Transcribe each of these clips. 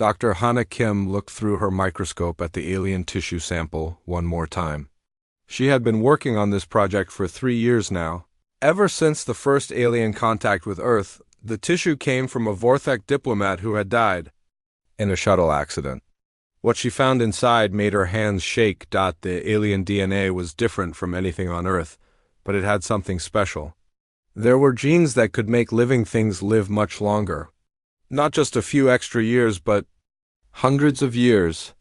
Dr. Hana Kim looked through her microscope at the alien tissue sample one more time. She had been working on this project for 3 years now. Ever since the first alien contact with Earth, the tissue came from a Vorthek diplomat who had died in a shuttle accident. What she found inside made her hands shake. The alien DNA was different from anything on Earth, but it had something special. There were genes that could make living things live much longer. Not just a few extra years, but hundreds of years,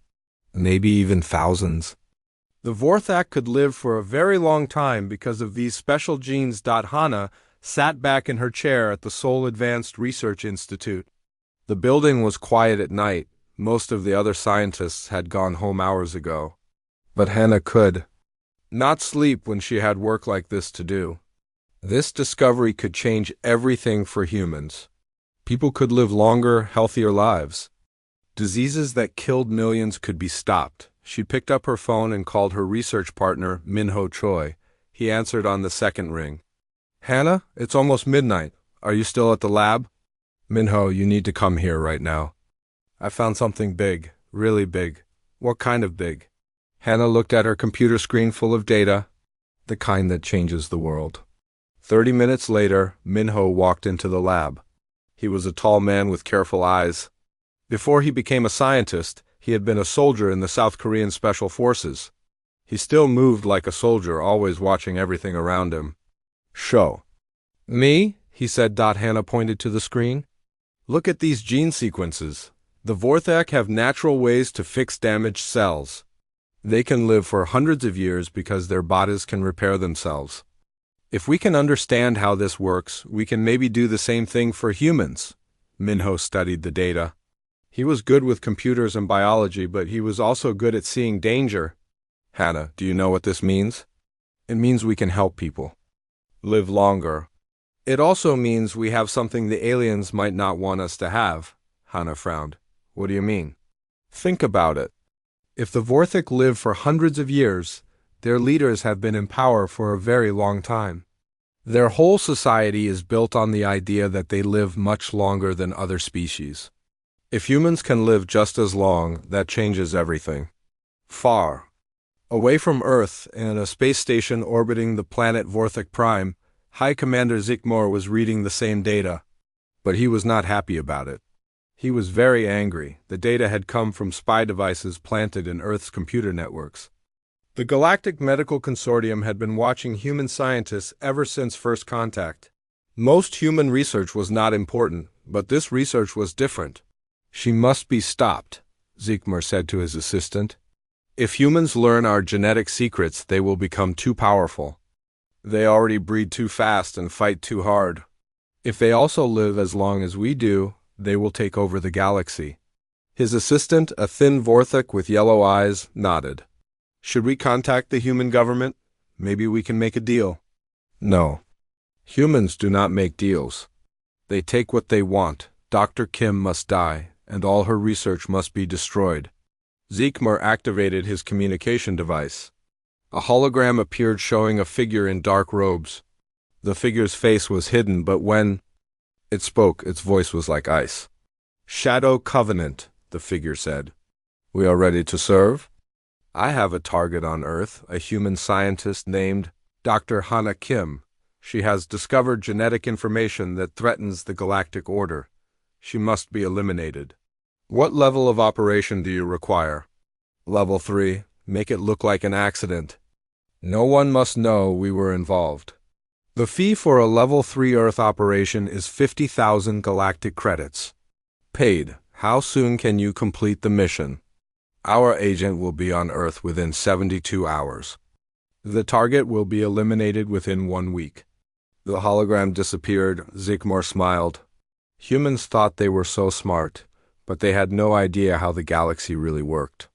maybe even thousands. The Vorthak could live for a very long time because of these special genes. Hana sat back in her chair at the Seoul Advanced Research Institute. The building was quiet at night. Most of the other scientists had gone home hours ago. But Hana could not sleep when she had work like this to do. This discovery could change everything for humans. People could live longer, healthier lives. Diseases that killed millions could be stopped. She picked up her phone and called her research partner, Minho Choi. He answered on the second ring. "Hannah, it's almost midnight. Are you still at the lab?" "Minho, you need to come here right now. I found something big, really big." "What kind of big?" Hannah looked at her computer screen full of data. "The kind that changes the world." 30 minutes later, Minho walked into the lab. He was a tall man with careful eyes. Before he became a scientist, he had been a soldier in the South Korean Special Forces. He still moved like a soldier, always watching everything around him. "Show." "Me?" he said. Hannah pointed to the screen. "Look at these gene sequences. The Vorthak have natural ways to fix damaged cells. They can live for hundreds of years because their bodies can repair themselves. If we can understand how this works, we can maybe do the same thing for humans." Minho studied the data. He was good with computers and biology, but he was also good at seeing danger. "Hannah, do you know what this means?" "It means we can help people live longer. It also means we have something the aliens might not want us to have." Hannah frowned. "What do you mean?" "Think about it. If the Vorthak live for hundreds of years, their leaders have been in power for a very long time. Their whole society is built on the idea that they live much longer than other species. If humans can live just as long, that changes everything. Far away from Earth, in a space station orbiting the planet Vorthak Prime, High Commander Zikmor was reading the same data. But he was not happy about it. He was very angry. The data had come from spy devices planted in Earth's computer networks. The Galactic Medical Consortium had been watching human scientists ever since first contact. Most human research was not important, but this research was different. "She must be stopped," Zikmor said to his assistant. "If humans learn our genetic secrets, they will become too powerful. They already breed too fast and fight too hard. If they also live as long as we do, they will take over the galaxy." His assistant, a thin Vorthak with yellow eyes, nodded. "Should we contact the human government? Maybe we can make a deal." "No. Humans do not make deals. They take what they want. Dr. Kim must die, and all her research must be destroyed." Zikmor activated his communication device. A hologram appeared showing a figure in dark robes. The figure's face was hidden, but when it spoke, its voice was like ice. "Shadow Covenant," the figure said. "We are ready to serve. I have a target on Earth, a human scientist named Dr. Hana Kim. She has discovered genetic information that threatens the galactic order. She must be eliminated." "What level of operation do you require?" "Level 3. Make it look like an accident. No one must know we were involved." The fee for a Level 3 Earth operation is 50,000 galactic credits. Paid. How soon can you complete the mission? Our agent will be on Earth within 72 hours. The target will be eliminated within 1 week. The hologram disappeared. Zikmor smiled. Humans thought they were so smart, but they had no idea how the galaxy really worked.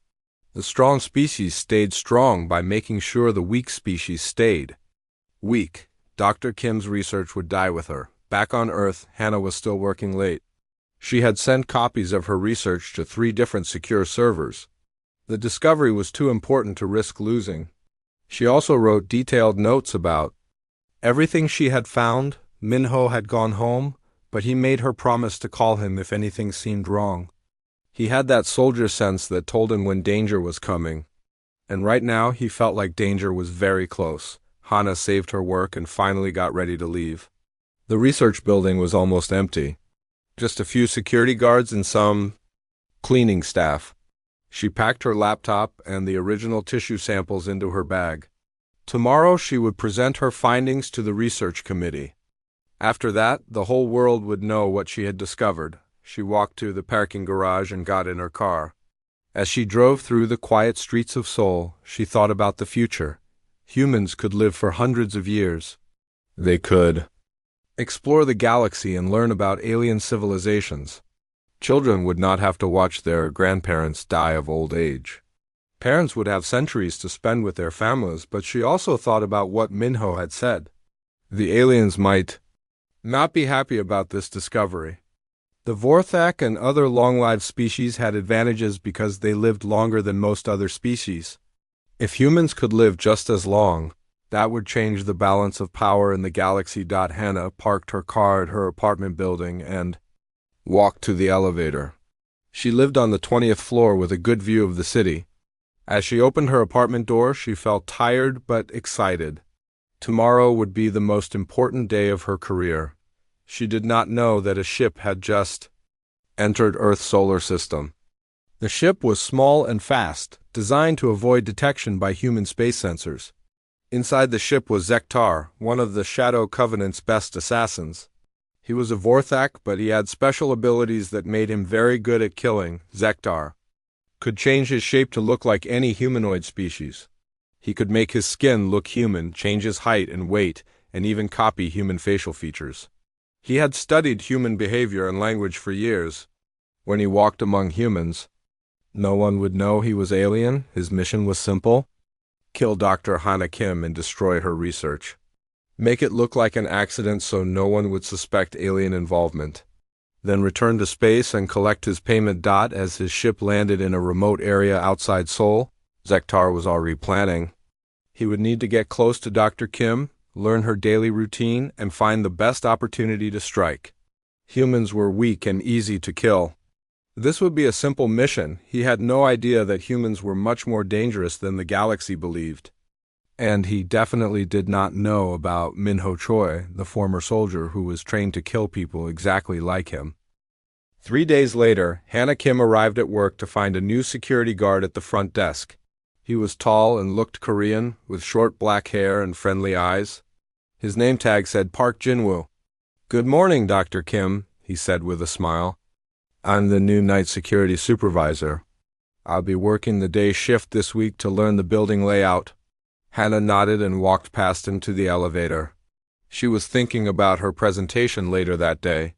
The strong species stayed strong by making sure the weak species stayed weak. Dr. Kim's research would die with her. Back on Earth, Hannah was still working late. She had sent copies of her research to 3 different secure servers. The discovery was too important to risk losing. She also wrote detailed notes about everything she had found. Minho had gone home, but he made her promise to call him if anything seemed wrong. He had that soldier sense that told him when danger was coming. And right now, he felt like danger was very close. Hannah saved her work and finally got ready to leave. The research building was almost empty. Just a few security guards and some cleaning staff. She packed her laptop and the original tissue samples into her bag. Tomorrow, she would present her findings to the research committee. After that, the whole world would know what she had discovered. She walked to the parking garage and got in her car. As she drove through the quiet streets of Seoul, she thought about the future. Humans could live for hundreds of years. They could explore the galaxy and learn about alien civilizations. Children would not have to watch their grandparents die of old age. Parents would have centuries to spend with their families, but she also thought about what Minho had said. The aliens might not be happy about this discovery. The Vorthak and other long-lived species had advantages because they lived longer than most other species. If humans could live just as long, that would change the balance of power in the galaxy. Hannah parked her car at her apartment building and walked to the elevator. She lived on the 20th floor with a good view of the city. As she opened her apartment door, she felt tired but excited. Tomorrow would be the most important day of her career. She did not know that a ship had just entered Earth's solar system. The ship was small and fast, designed to avoid detection by human space sensors. Inside the ship was Zektar, one of the Shadow Covenant's best assassins. He was a Vorthak, but he had special abilities that made him very good at killing. Zektar could change his shape to look like any humanoid species. He could make his skin look human, change his height and weight, and even copy human facial features. He had studied human behavior and language for years. When he walked among humans, no one would know he was alien. His mission was simple: kill Dr. Hannah Kim and destroy her research. Make it look like an accident so no one would suspect alien involvement. Then return to space and collect his payment. As his ship landed in a remote area outside Seoul, Zektar was already planning. He would need to get close to Dr. Kim, learn her daily routine, and find the best opportunity to strike. Humans were weak and easy to kill. This would be a simple mission. He had no idea that humans were much more dangerous than the galaxy believed. And he definitely did not know about Minho Choi, the former soldier who was trained to kill people exactly like him. 3 days later, Hannah Kim arrived at work to find a new security guard at the front desk. He was tall and looked Korean, with short black hair and friendly eyes. His name tag said Park Jinwoo. "Good morning, Dr. Kim," he said with a smile. "I'm the new night security supervisor. I'll be working the day shift this week to learn the building layout." Hannah nodded and walked past him to the elevator. She was thinking about her presentation later that day.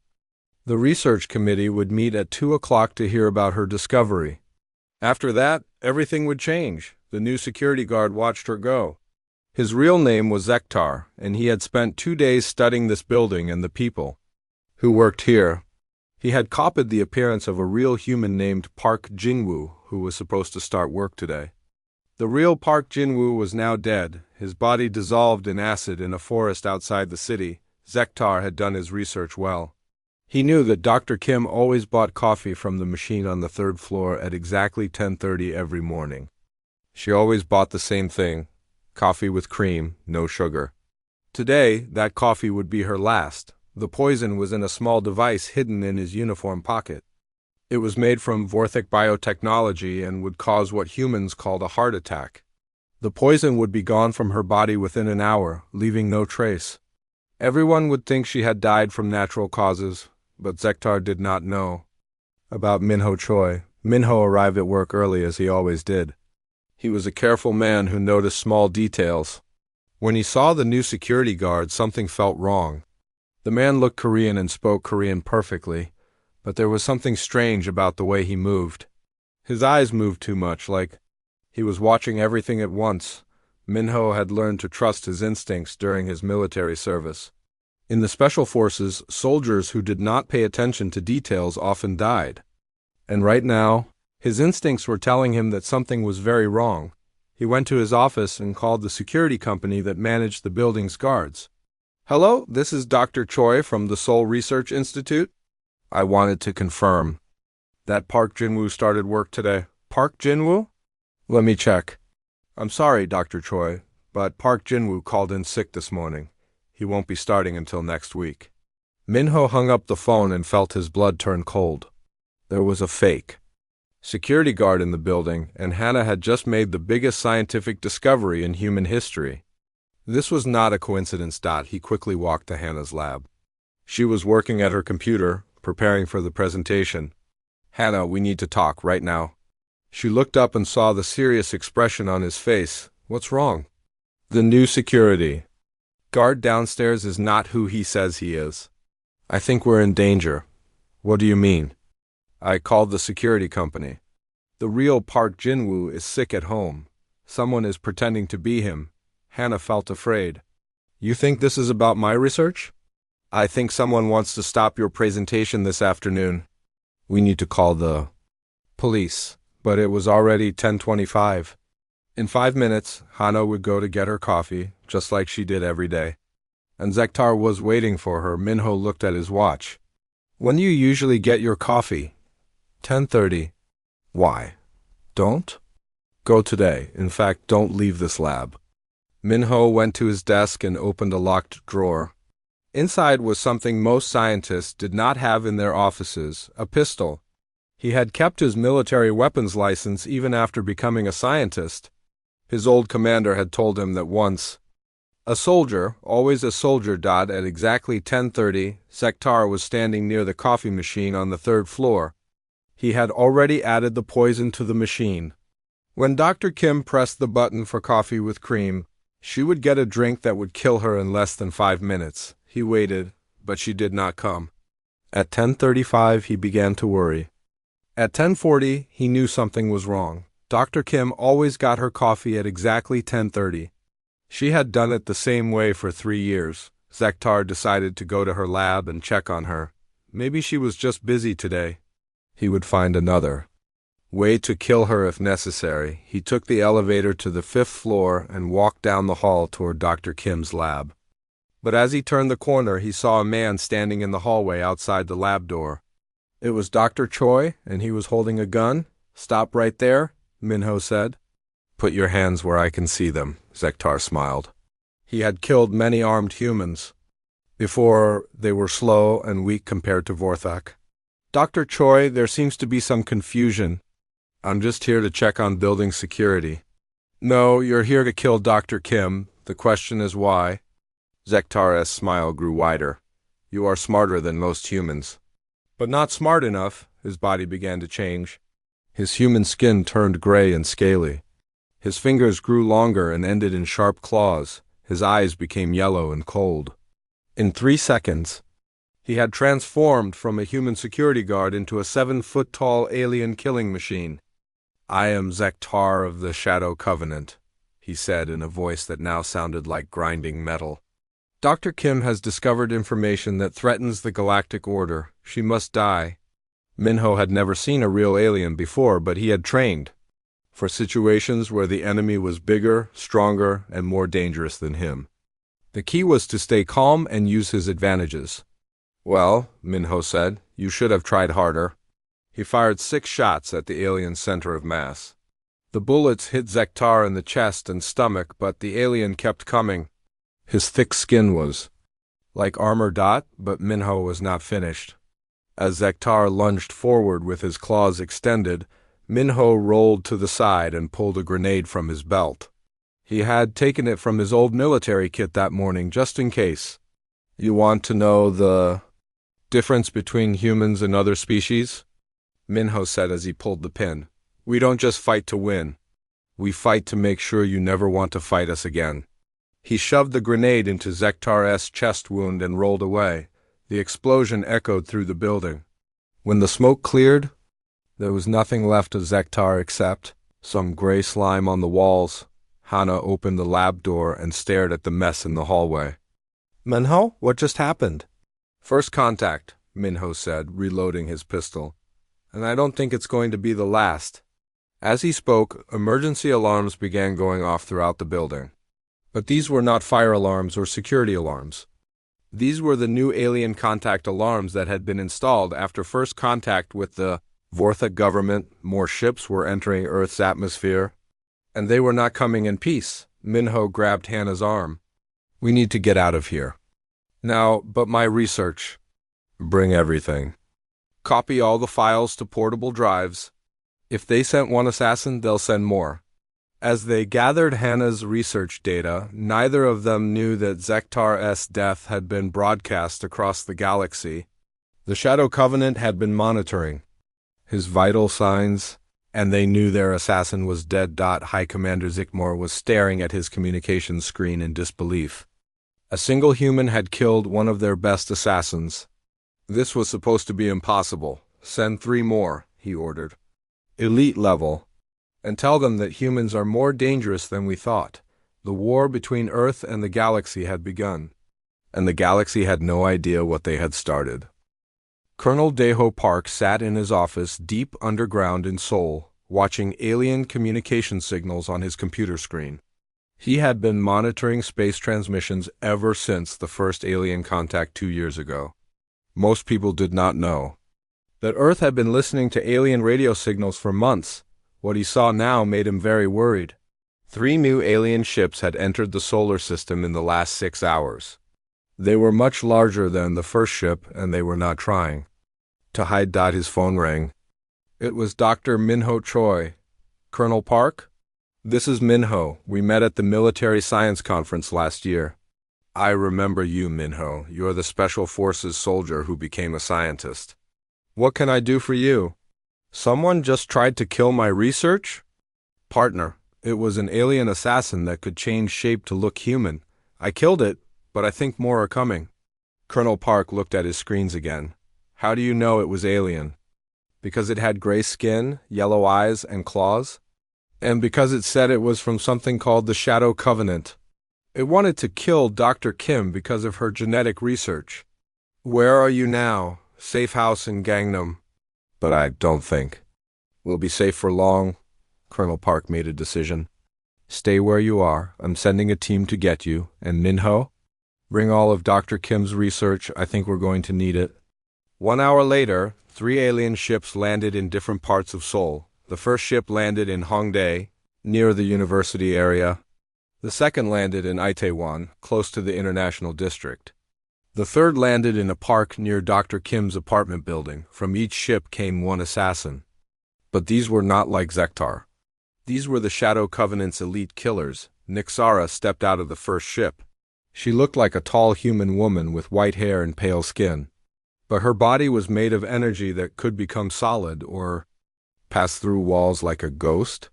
The research committee would meet at 2 o'clock to hear about her discovery. After that, everything would change. The new security guard watched her go. His real name was Zektar, and he had spent 2 days studying this building and the people who worked here. He had copied the appearance of a real human named Park Jinwoo, who was supposed to start work today. The real Park Jinwoo was now dead, his body dissolved in acid in a forest outside the city. Zektar had done his research well. He knew that Dr. Kim always bought coffee from the machine on the 3rd floor at exactly 10:30 every morning. She always bought the same thing: coffee with cream, no sugar. Today, that coffee would be her last. The poison was in a small device hidden in his uniform pocket. It was made from Vorthak biotechnology and would cause what humans called a heart attack. The poison would be gone from her body within an hour, leaving no trace. Everyone would think she had died from natural causes, but Zektar did not know about Minho Choi. Minho arrived at work early as he always did. He was a careful man who noticed small details. When he saw the new security guard, something felt wrong. The man looked Korean and spoke Korean perfectly, but there was something strange about the way he moved. His eyes moved too much, like he was watching everything at once. Minho had learned to trust his instincts during his military service. In the special forces, soldiers who did not pay attention to details often died. And right now, his instincts were telling him that something was very wrong. He went to his office and called the security company that managed the building's guards. "Hello, this is Dr. Choi from the Seoul Research Institute. I wanted to confirm That Park Jinwoo started work today. Park Jinwoo? Let me check. I'm sorry, Dr. Choi, but Park Jinwoo called in sick this morning. He won't be starting until next week. Minho hung up the phone and felt his blood turn cold. There was a fake security guard in the building, and Hannah had just made the biggest scientific discovery in human history. This was not a coincidence. He quickly walked to Hannah's lab. She was working at her computer, preparing for the presentation. Hannah, we need to talk right now. She looked up and saw the serious expression on his face. What's wrong? The new security guard downstairs is not who he says he is. I think we're in danger. What do you mean? I called the security company. The real Park Jinwoo is sick at home. Someone is pretending to be him. Hannah felt afraid. You think this is about my research? I think someone wants to stop your presentation this afternoon. We need to call the police. But it was already 10:25. In 5 minutes, Hannah would go to get her coffee, just like she did every day. And Zektar was waiting for her. Minho looked at his watch. When do you usually get your coffee? 10:30. Why? Don't? Go today. In fact, don't leave this lab. Minho went to his desk and opened a locked drawer. Inside was something most scientists did not have in their offices, a pistol. He had kept his military weapons license even after becoming a scientist. His old commander had told him that once a soldier, always a soldier. At exactly 10:30, Zektar was standing near the coffee machine on the 3rd floor. He had already added the poison to the machine. When Dr. Kim pressed the button for coffee with cream, she would get a drink that would kill her in less than 5 minutes. He waited, but she did not come. At 10:35, he began to worry. At 10:40, he knew something was wrong. Dr. Kim always got her coffee at exactly 10:30. She had done it the same way for 3 years. Zektar decided to go to her lab and check on her. Maybe she was just busy today. He would find another way to kill her if necessary. He took the elevator to the 5th floor and walked down the hall toward Dr. Kim's lab. But as he turned the corner, he saw a man standing in the hallway outside the lab door. It was Dr. Choi, and he was holding a gun. Stop right there, Minho said. Put your hands where I can see them, Zektar smiled. He had killed many armed humans. Before, they were slow and weak compared to Vorthak. Dr. Choi, there seems to be some confusion. I'm just here to check on building security. No, you're here to kill Dr. Kim. The question is why? Zektar's smile grew wider. You are smarter than most humans. But not smart enough. His body began to change. His human skin turned gray and scaly. His fingers grew longer and ended in sharp claws. His eyes became yellow and cold. In 3 seconds, he had transformed from a human security guard into a 7-foot-tall alien killing machine. I am Zektar of the Shadow Covenant, he said in a voice that now sounded like grinding metal. Dr. Kim has discovered information that threatens the Galactic Order. She must die. Minho had never seen a real alien before, but he had trained for situations where the enemy was bigger, stronger, and more dangerous than him. The key was to stay calm and use his advantages. Well, Minho said, you should have tried harder. He fired 6 shots at the alien's center of mass. The bullets hit Zektar in the chest and stomach, but the alien kept coming. His thick skin was like armor. But Minho was not finished. As Zektar lunged forward with his claws extended, Minho rolled to the side and pulled a grenade from his belt. He had taken it from his old military kit that morning, just in case. You want to know the difference between humans and other species? Minho said as he pulled the pin. We don't just fight to win. We fight to make sure you never want to fight us again. He shoved the grenade into Zektar's chest wound and rolled away. The explosion echoed through the building. When the smoke cleared, there was nothing left of Zektar except some gray slime on the walls. Hannah opened the lab door and stared at the mess in the hallway. Minho, what just happened? First contact, Minho said, reloading his pistol. And I don't think it's going to be the last. As he spoke, emergency alarms began going off throughout the building. But these were not fire alarms or security alarms. These were the new alien contact alarms that had been installed after first contact with the Vortha government, more ships were entering Earth's atmosphere, and they were not coming in peace. Minho grabbed Hannah's arm. We need to get out of here. Now, but my research. Bring everything. Copy all the files to portable drives. If they sent one assassin, they'll send more. As they gathered Hannah's research data, neither of them knew that Zektar's death had been broadcast across the galaxy. The Shadow Covenant had been monitoring his vital signs, and they knew their assassin was dead. High Commander Zikmor was staring at his communications screen in disbelief. A single human had killed one of their best assassins. This was supposed to be impossible. Send 3 more, he ordered. Elite level. And tell them that humans are more dangerous than we thought. The war between Earth and the galaxy had begun, and the galaxy had no idea what they had started. Colonel Deho Park sat in his office deep underground in Seoul, watching alien communication signals on his computer screen. He had been monitoring space transmissions ever since the first alien contact 2 years ago. Most people did not know that Earth had been listening to alien radio signals for months. What he saw now made him very worried. 3 new alien ships had entered the solar system in the last 6 hours. They were much larger than the first ship, and they were not trying to hide. His phone rang. It was Dr. Minho Choi. Colonel Park? This is Minho. We met at the military science conference last year. I remember you, Minho. You're the Special Forces soldier who became a scientist. What can I do for you? Someone just tried to kill my research? Partner, it was an alien assassin that could change shape to look human. I killed it, but I think more are coming. Colonel Park looked at his screens again. How do you know it was alien? Because it had gray skin, yellow eyes, and claws? And because it said it was from something called the Shadow Covenant. It wanted to kill Dr. Kim because of her genetic research. Where are you now? Safe house in Gangnam. But I don't think we'll be safe for long. Colonel Park made a decision. Stay where you are. I'm sending a team to get you. And Minho? Bring all of Dr. Kim's research. I think we're going to need it. 1 hour later, 3 alien ships landed in different parts of Seoul. The first ship landed in Hongdae, near the university area. The second landed in Itaewon, close to the International District. The third landed in a park near Dr. Kim's apartment building. From each ship came 1 assassin. But these were not like Zektar. These were the Shadow Covenant's elite killers. Nixara stepped out of the first ship. She looked like a tall human woman with white hair and pale skin. But her body was made of energy that could become solid or pass through walls like a ghost.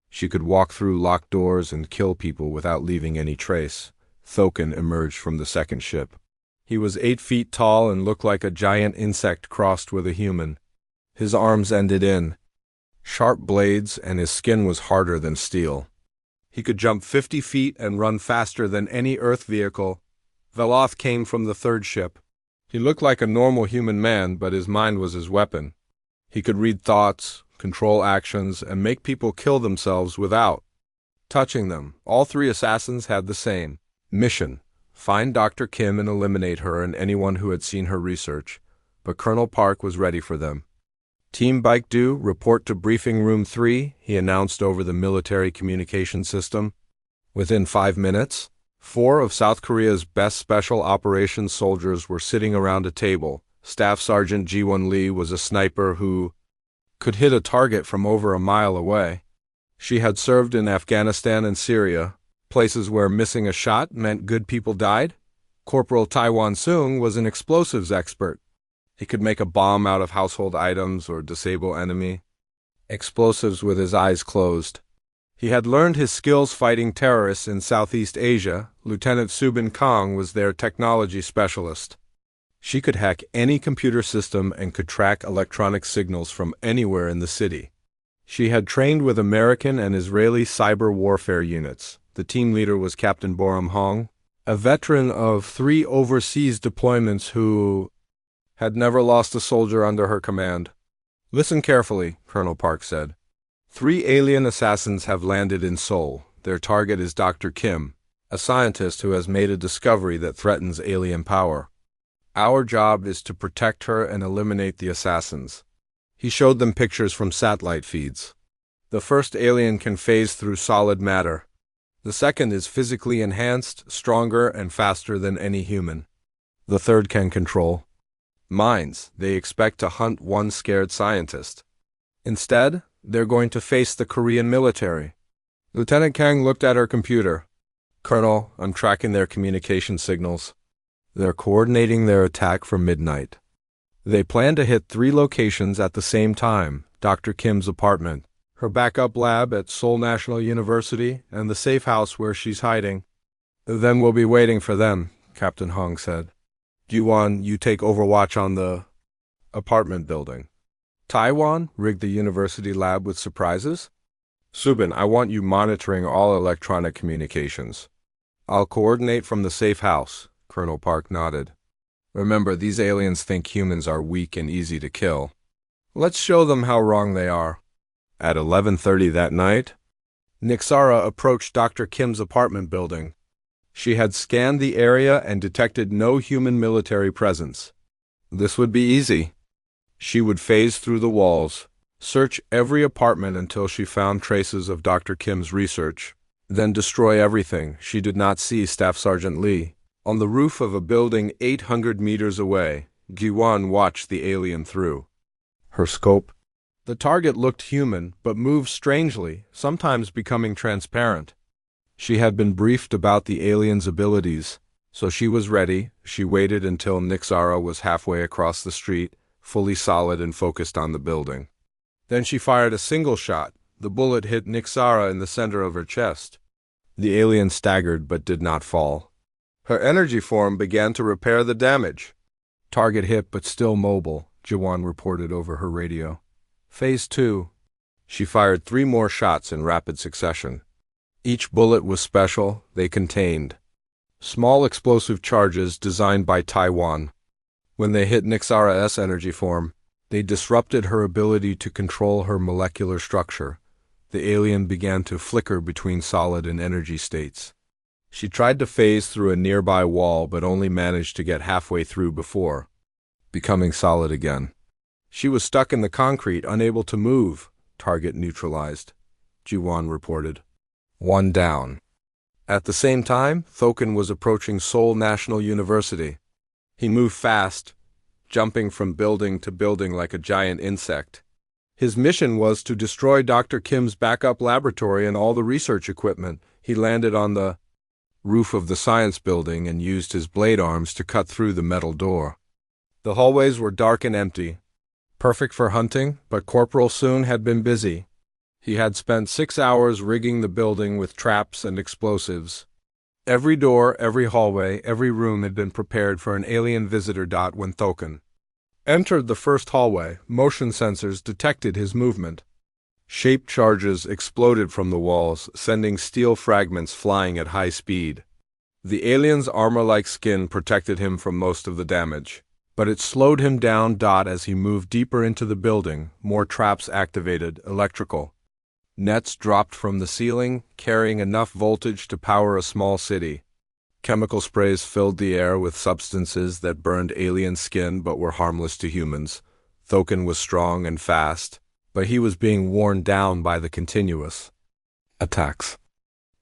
She could walk through locked doors and kill people without leaving any trace. Thoken emerged from the second ship. He was 8 feet tall and looked like a giant insect crossed with a human. His arms ended in sharp blades, and his skin was harder than steel. He could jump 50 feet and run faster than any Earth vehicle. Veloth came from the third ship. He looked like a normal human man, but his mind was his weapon. He could read thoughts, control actions, and make people kill themselves without touching them. All 3 assassins had the same mission: find Dr. Kim and eliminate her and anyone who had seen her research. But Colonel Park was ready for them. Team Baekdu, report to Briefing Room 3, he announced over the military communication system. Within 5 minutes, 4 of South Korea's best special operations soldiers were sitting around a table. Staff Sergeant Ji-won Lee was a sniper who could hit a target from over a mile away. She had served in Afghanistan and Syria, places where missing a shot meant good people died. Corporal Taiwan Seung was an explosives expert. He could make a bomb out of household items or disable enemy explosives with his eyes closed. He had learned his skills fighting terrorists in Southeast Asia. Lieutenant Subin Kong was their technology specialist. She could hack any computer system and could track electronic signals from anywhere in the city. She had trained with American and Israeli cyber warfare units. The team leader was Captain Boram Hong, a veteran of 3 overseas deployments who had never lost a soldier under her command. Listen carefully, Colonel Park said. 3 alien assassins have landed in Seoul. Their target is Dr. Kim, a scientist who has made a discovery that threatens alien power. Our job is to protect her and eliminate the assassins. He showed them pictures from satellite feeds. The first alien can phase through solid matter. The second is physically enhanced, stronger, and faster than any human. The third can control minds. They expect to hunt one scared scientist. Instead, they're going to face the Korean military. Lieutenant Kang looked at her computer. Colonel, I'm tracking their communication signals. They're coordinating their attack for midnight. They plan to hit 3 locations at the same time: Dr. Kim's apartment, her backup lab at Seoul National University, and the safe house where she's hiding. Then we'll be waiting for them, Captain Hong said. Ji-won, you take overwatch on the apartment building. Taiwan rigged the university lab with surprises. Subin, I want you monitoring all electronic communications. I'll coordinate from the safe house, Colonel Park nodded. Remember, these aliens think humans are weak and easy to kill. Let's show them how wrong they are. At 11:30 that night, Nixara approached Dr. Kim's apartment building. She had scanned the area and detected no human military presence. This would be easy. She would phase through the walls, search every apartment until she found traces of Dr. Kim's research, then destroy everything. She did not see Staff Sergeant Lee. On the roof of a building 800 meters away, Ji-won watched the alien through her scope. The target looked human, but moved strangely, sometimes becoming transparent. She had been briefed about the alien's abilities, so she was ready. She waited until Nixara was halfway across the street, fully solid and focused on the building. Then she fired a single shot. The bullet hit Nixara in the center of her chest. The alien staggered but did not fall. Her energy form began to repair the damage. Target hit but still mobile, Ji-won reported over her radio. Phase 2. She fired 3 more shots in rapid succession. Each bullet was special. They contained small explosive charges designed by Taiwan. When they hit Nixara's energy form, they disrupted her ability to control her molecular structure. The alien began to flicker between solid and energy states. She tried to phase through a nearby wall but only managed to get halfway through before becoming solid again. She was stuck in the concrete, unable to move. Target neutralized, Ji-won reported. 1 down. At the same time, Thoken was approaching Seoul National University. He moved fast, jumping from building to building like a giant insect. His mission was to destroy Dr. Kim's backup laboratory and all the research equipment. He landed on the roof of the science building and used his blade arms to cut through the metal door. The hallways were dark and empty, perfect for hunting, but Corporal Soon had been busy. He had spent 6 hours rigging the building with traps and explosives. Every door, every hallway, every room had been prepared for an alien visitor. When Thoken entered the first hallway, motion sensors detected his movement. Shaped charges exploded from the walls, sending steel fragments flying at high speed. The alien's armor-like skin protected him from most of the damage, but it slowed him down. As he moved deeper into the building, more traps activated, electrical nets dropped from the ceiling, carrying enough voltage to power a small city. Chemical sprays filled the air with substances that burned alien skin but were harmless to humans. Thoken was strong and fast, but he was being worn down by the continuous attacks.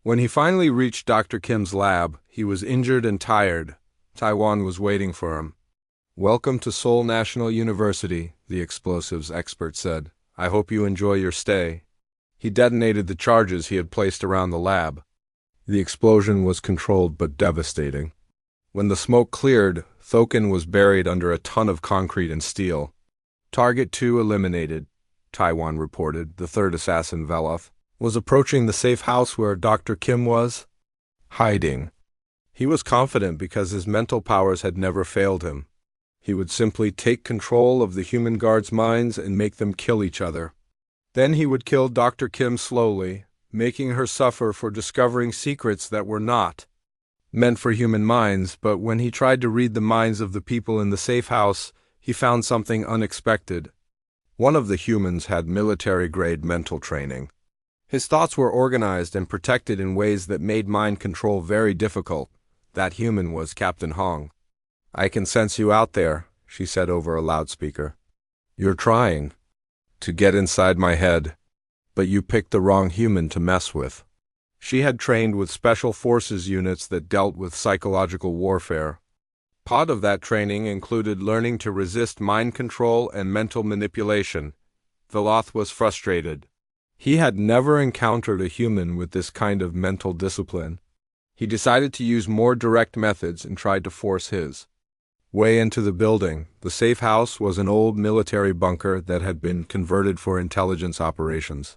When he finally reached Dr. Kim's lab, he was injured and tired. Taiwan was waiting for him. Welcome to Seoul National University, the explosives expert said. I hope you enjoy your stay. He detonated the charges he had placed around the lab. The explosion was controlled but devastating. When the smoke cleared, Thoken was buried under a ton of concrete and steel. Target 2 eliminated, Taiwan reported. The third assassin, Veloth, was approaching the safe house where Dr. Kim was hiding. He was confident because his mental powers had never failed him. He would simply take control of the human guards' minds and make them kill each other. Then he would kill Dr. Kim slowly, making her suffer for discovering secrets that were not meant for human minds. But when he tried to read the minds of the people in the safe house, he found something unexpected. One of the humans had military-grade mental training. His thoughts were organized and protected in ways that made mind control very difficult. That human was Captain Hong. I can sense you out there, she said over a loudspeaker. You're trying. To get inside my head. But you picked the wrong human to mess with. She had trained with special forces units that dealt with psychological warfare. Part of that training included learning to resist mind control and mental manipulation. Veloth was frustrated. He had never encountered a human with this kind of mental discipline. He decided to use more direct methods and tried to force his way into the building. The safe house was an old military bunker that had been converted for intelligence operations.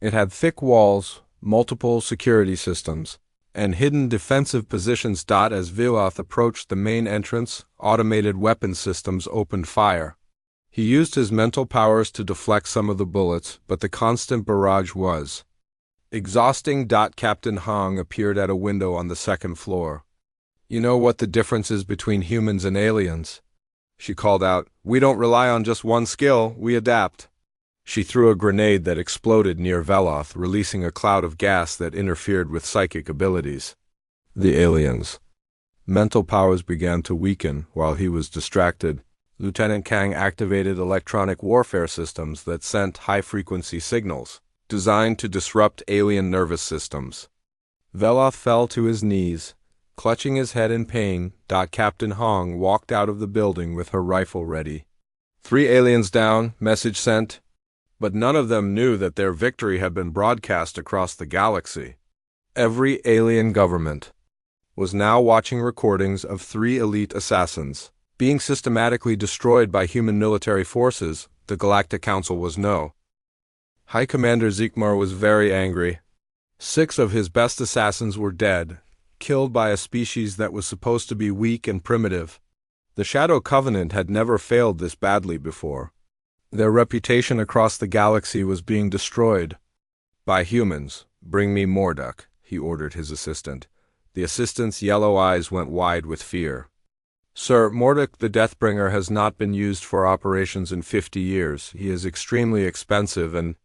It had thick walls, multiple security systems, and hidden defensive positions. As Veloth approached the main entrance, automated weapon systems opened fire. He used his mental powers to deflect some of the bullets, but the constant barrage was exhausting. Captain Hong appeared at a window on the second floor. You know what the difference is between humans and aliens? She called out. We don't rely on just one skill, we adapt. She threw a grenade that exploded near Veloth, releasing a cloud of gas that interfered with psychic abilities. The aliens' mental powers began to weaken while he was distracted. Lieutenant Kang activated electronic warfare systems that sent high-frequency signals, designed to disrupt alien nervous systems. Veloth fell to his knees, clutching his head in pain. Captain Hong walked out of the building with her rifle ready. 3 aliens down, message sent. But none of them knew that their victory had been broadcast across the galaxy. Every alien government was now watching recordings of 3 elite assassins being systematically destroyed by human military forces. The Galactic Council was no. High Commander Zekmar was very angry. 6 of his best assassins were dead, killed by a species that was supposed to be weak and primitive. The Shadow Covenant had never failed this badly before. Their reputation across the galaxy was being destroyed by humans. Bring me Morduk, he ordered his assistant. The assistant's yellow eyes went wide with fear. Sir, Morduk the Deathbringer has not been used for operations in 50 years. He is extremely expensive and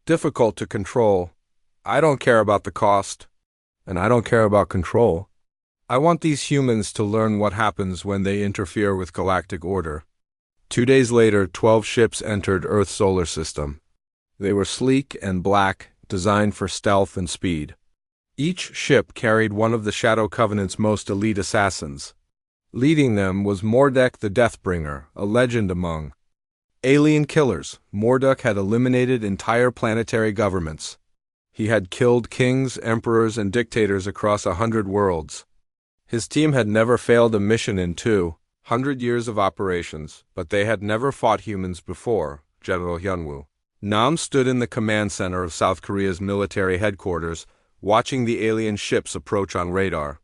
difficult to control. I don't care about the cost, and I don't care about control. I want these humans to learn what happens when they interfere with galactic order. 2 days later, 12 ships entered Earth's solar system. They were sleek and black, designed for stealth and speed. Each ship carried one of the Shadow Covenant's most elite assassins. Leading them was Morduk the Deathbringer, a legend among alien killers. Morduk had eliminated entire planetary governments. He had killed kings, emperors, and dictators across 100 worlds. His team had never failed a mission in 200 years of operations, but they had never fought humans before. General Hyunwoo Nam stood in the command center of South Korea's military headquarters, watching the alien ships approach on radar.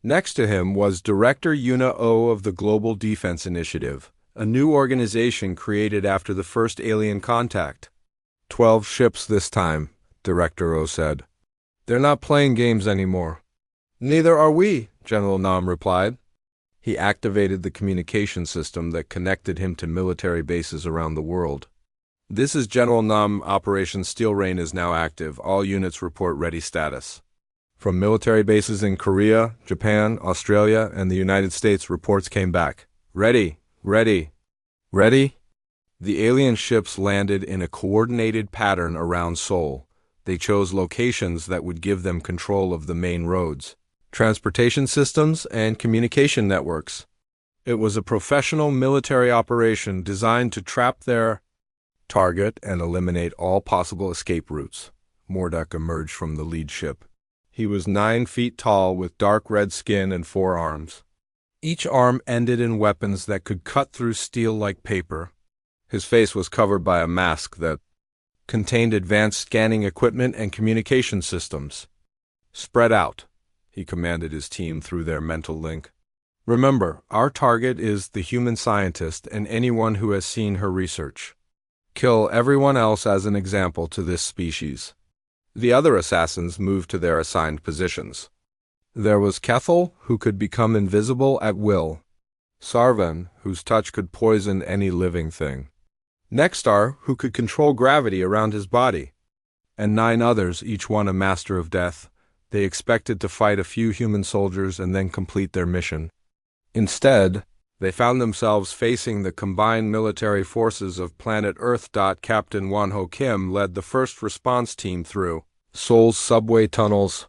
Next to him was Director Yuna Oh of the Global Defense Initiative, a new organization created after the first alien contact. 12 ships this time, Director Oh said. They're not playing games anymore. Neither are we, General Nam replied. He activated the communication system that connected him to military bases around the world. This is General Nam. Operation Steel Rain is now active. All units report ready status. From military bases in Korea, Japan, Australia, and the United States, reports came back. Ready, ready, ready. The alien ships landed in a coordinated pattern around Seoul. They chose locations that would give them control of the main roads, transportation systems, and communication networks. It was a professional military operation designed to trap their target and eliminate all possible escape routes. Morduk emerged from the lead ship. He was 9 feet tall with dark red skin and 4 arms. Each arm ended in weapons that could cut through steel like paper. His face was covered by a mask that contained advanced scanning equipment and communication systems. Spread out, he commanded his team through their mental link. Remember, our target is the human scientist and anyone who has seen her research. Kill everyone else as an example to this species. The other assassins moved to their assigned positions. There was Kethel, who could become invisible at will. Sarvan, whose touch could poison any living thing. Nextar, who could control gravity around his body. And 9 others, each one a master of death. They expected to fight a few human soldiers and then complete their mission. Instead, They found themselves facing the combined military forces of planet Earth. Captain Wonho Kim led the first response team through Seoul's subway tunnels.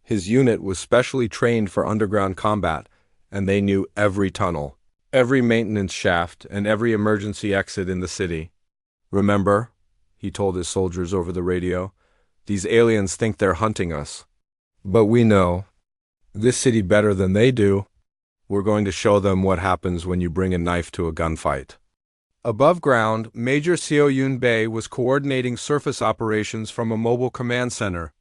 His unit was specially trained for underground combat, and they knew every tunnel, every maintenance shaft, and every emergency exit in the city. "Remember," he told his soldiers over the radio, "these aliens think they're hunting us. But we know this city better than they do. We're going to show them what happens when you bring a knife to a gunfight." Above ground, Major Seo-Yoon Bae was coordinating surface operations from a mobile command center.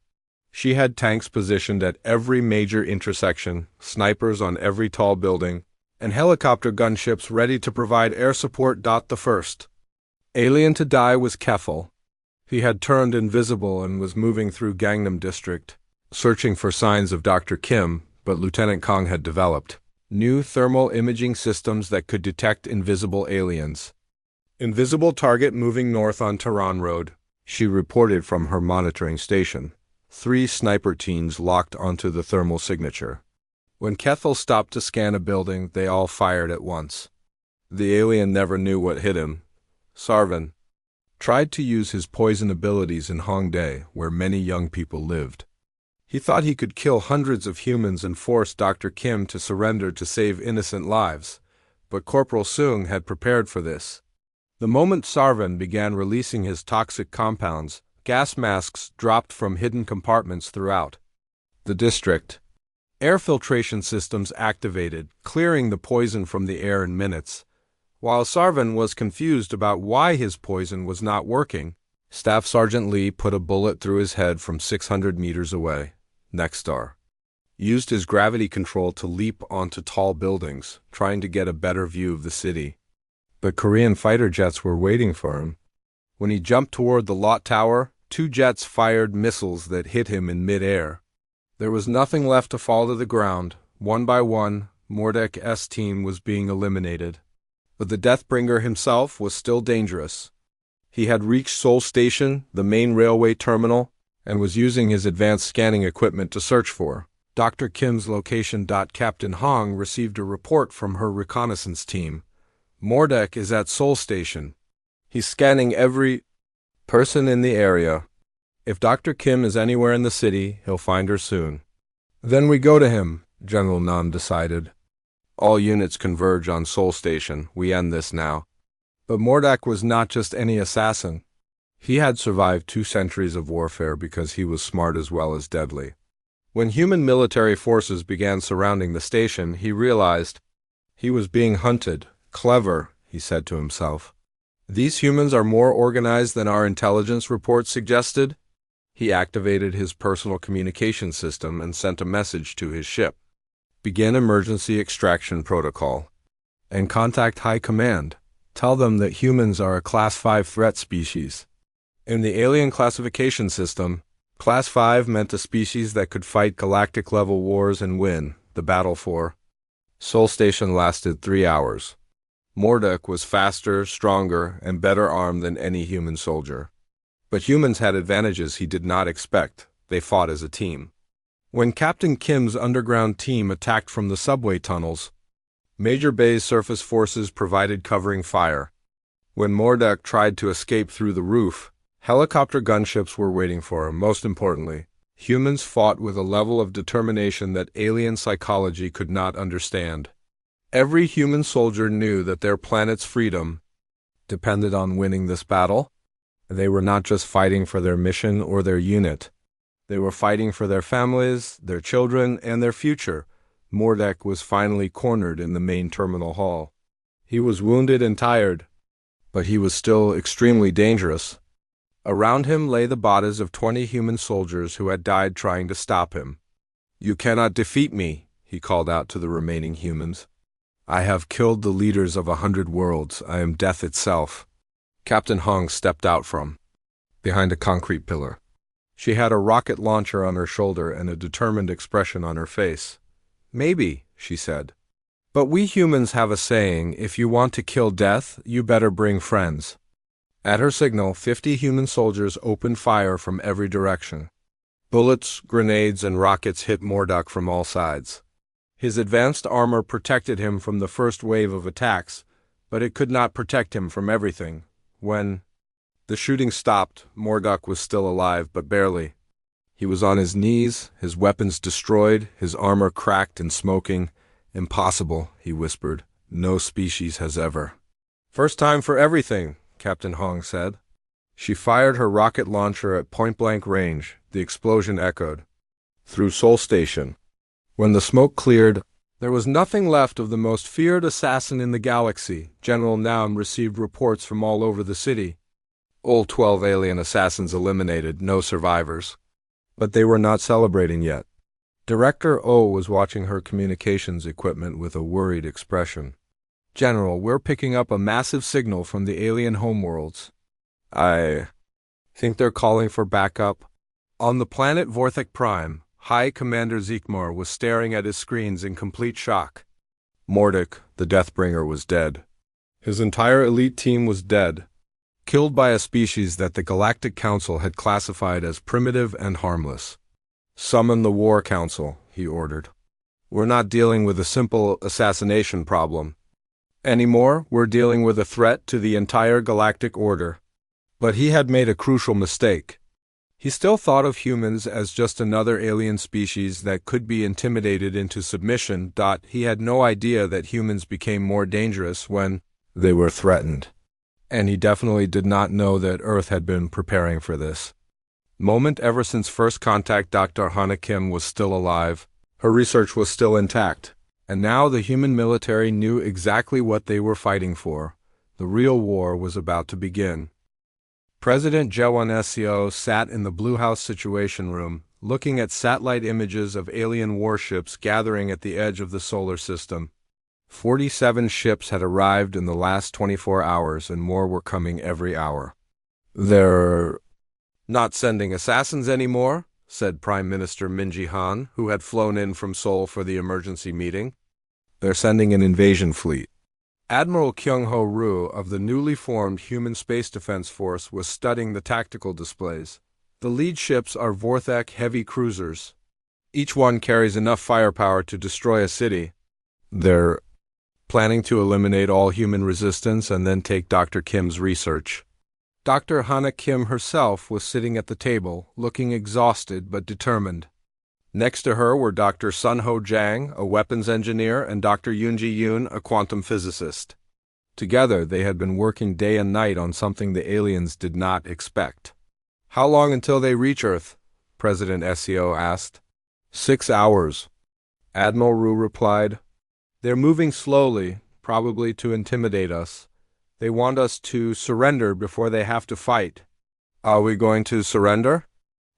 She had tanks positioned at every major intersection, snipers on every tall building, and helicopter gunships ready to provide air support. The first alien to die was Keffel. He had turned invisible and was moving through Gangnam District, searching for signs of Dr. Kim, but Lieutenant Kong had developed new thermal imaging systems that could detect invisible aliens. "Invisible target moving north on Tehran Road," she reported from her monitoring station. 3 sniper teams locked onto the thermal signature. When Kethel stopped to scan a building, they all fired at once. The alien never knew what hit him. Sarvan tried to use his poison abilities in Hongdae, where many young people lived. He thought he could kill hundreds of humans and force Dr. Kim to surrender to save innocent lives, but Corporal Seung had prepared for this. The moment Sarvan began releasing his toxic compounds, gas masks dropped from hidden compartments throughout the district. Air filtration systems activated, clearing the poison from the air in minutes. While Sarvan was confused about why his poison was not working, Staff Sergeant Lee put a bullet through his head from 600 meters away. Nexstar used his gravity control to leap onto tall buildings, trying to get a better view of the city. But Korean fighter jets were waiting for him. When he jumped toward the Lot Tower, 2 jets fired missiles that hit him in mid-air. There was nothing left to fall to the ground. One by one, Mordek's team was being eliminated. But the Deathbringer himself was still dangerous. He had reached Seoul Station, the main railway terminal, and was using his advanced scanning equipment to search for Dr. Kim's location. Captain Hong received a report from her reconnaissance team. "Mordek is at Seoul Station. He's scanning every person in the area. If Dr. Kim is anywhere in the city, he'll find her soon." "Then we go to him," General Nam decided. "All units converge on Seoul Station. We end this now." But Mordek was not just any assassin. He had survived 2 centuries of warfare because he was smart as well as deadly. When human military forces began surrounding the station, he realized he was being hunted. "Clever," he said to himself. "These humans are more organized than our intelligence reports suggested." He activated his personal communication system and sent a message to his ship. "Begin emergency extraction protocol. And contact High Command. Tell them that humans are a Class 5 threat species." In the alien classification system, Class 5 meant a species that could fight galactic-level wars and win the battle for Seoul Station. Lasted 3 hours. Mordek was faster, stronger, and better armed than any human soldier. But humans had advantages he did not expect. They fought as a team. When Captain Kim's underground team attacked from the subway tunnels, Major Bae's surface forces provided covering fire. When Mordek tried to escape through the roof, helicopter gunships were waiting for him. Most importantly, humans fought with a level of determination that alien psychology could not understand. Every human soldier knew that their planet's freedom depended on winning this battle. They were not just fighting for their mission or their unit. They were fighting for their families, their children, and their future. Mordek was finally cornered in the main terminal hall. He was wounded and tired, but he was still extremely dangerous. Around him lay the bodies of 20 human soldiers who had died trying to stop him. "You cannot defeat me," he called out to the remaining humans. "I have killed the leaders of 100 worlds. I am death itself." Captain Hong stepped out from behind a concrete pillar. She had a rocket launcher on her shoulder and a determined expression on her face. "Maybe," she said. "But we humans have a saying, if you want to kill death, you better bring friends." At her signal, 50 human soldiers opened fire from every direction. Bullets, grenades, and rockets hit Mordek from all sides. His advanced armor protected him from the first wave of attacks, but it could not protect him from everything. When the shooting stopped, Mordok was still alive, but barely. He was on his knees, his weapons destroyed, his armor cracked and smoking. "Impossible," he whispered. "No species has ever." "First time for everything," Captain Hong said. She fired her rocket launcher at point-blank range. The explosion echoed through Sol Station. When the smoke cleared, there was nothing left of the most feared assassin in the galaxy. General Naum received reports from all over the city. All 12 alien assassins eliminated, no survivors. But they were not celebrating yet. Director O was watching her communications equipment with a worried expression. "General, we're picking up a massive signal from the alien homeworlds. I think they're calling for backup." On the planet Vorthek Prime, High Commander Zeekmar was staring at his screens in complete shock. Mordok, the Deathbringer, was dead. His entire elite team was dead, killed by a species that the Galactic Council had classified as primitive and harmless. "Summon the War Council," he ordered. "We're not dealing with a simple assassination problem anymore. We're dealing with a threat to the entire galactic order." But he had made a crucial mistake. He still thought of humans as just another alien species that could be intimidated into submission. He had no idea that humans became more dangerous when they were threatened. And he definitely did not know that Earth had been preparing for this moment ever since first contact. Dr. Hana Kim was still alive. Her research was still intact. And now the human military knew exactly what they were fighting for. The real war was about to begin. President Jewan Seo sat in the Blue House Situation Room, looking at satellite images of alien warships gathering at the edge of the solar system. 47 ships had arrived in the last 24 hours, and more were coming every hour. "They're not sending assassins anymore," said Prime Minister Min Ji-han, who had flown in from Seoul for the emergency meeting. "They're sending an invasion fleet." Admiral Kyung-ho Roo of the newly formed Human Space Defense Force was studying the tactical displays. The lead ships are Vorthek heavy cruisers. Each one carries enough firepower to destroy a city. They're planning to eliminate all human resistance and then take Dr. Kim's research. Dr. Hana Kim herself was sitting at the table, looking exhausted but determined. Next to her were Dr. Sunho Jang, a weapons engineer, and Dr. Yoonji Yoon, a quantum physicist. Together, they had been working day and night on something the aliens did not expect. "How long until they reach Earth?" President Seo asked. 6 hours, Admiral Roo replied. "They're moving slowly, probably to intimidate us. They want us to surrender before they have to fight." "Are we going to surrender?"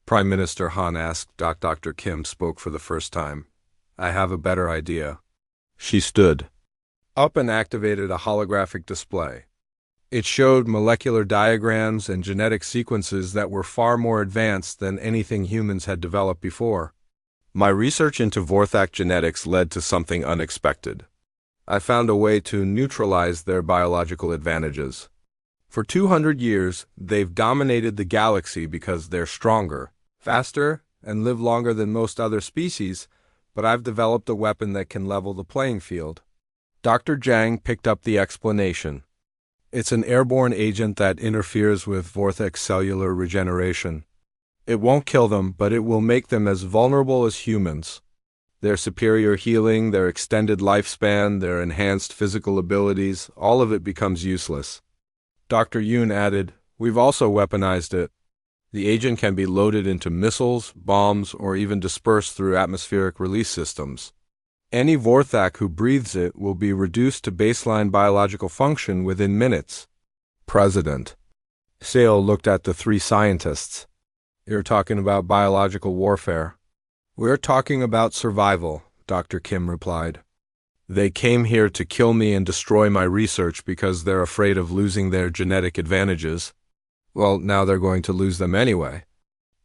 Prime Minister Han asked. Dr. Kim spoke for the first time. "I have a better idea." She stood up and activated a holographic display. It showed molecular diagrams and genetic sequences that were far more advanced than anything humans had developed before. "My research into Vorthak genetics led to something unexpected. I found a way to neutralize their biological advantages. For 200 years, they've dominated the galaxy because they're stronger, faster, and live longer than most other species, but I've developed a weapon that can level the playing field." Dr. Jang picked up the explanation. "It's an airborne agent that interferes with Vorthek's cellular regeneration. It won't kill them, but it will make them as vulnerable as humans. Their superior healing, their extended lifespan, their enhanced physical abilities, all of it becomes useless." Dr. Yoon added, "We've also weaponized it. The agent can be loaded into missiles, bombs, or even dispersed through atmospheric release systems. Any Vorthak who breathes it will be reduced to baseline biological function within minutes." President Seo looked at the three scientists. "You're talking about biological warfare." "We're talking about survival," Dr. Kim replied. "They came here to kill me and destroy my research because they're afraid of losing their genetic advantages. Well, now they're going to lose them anyway."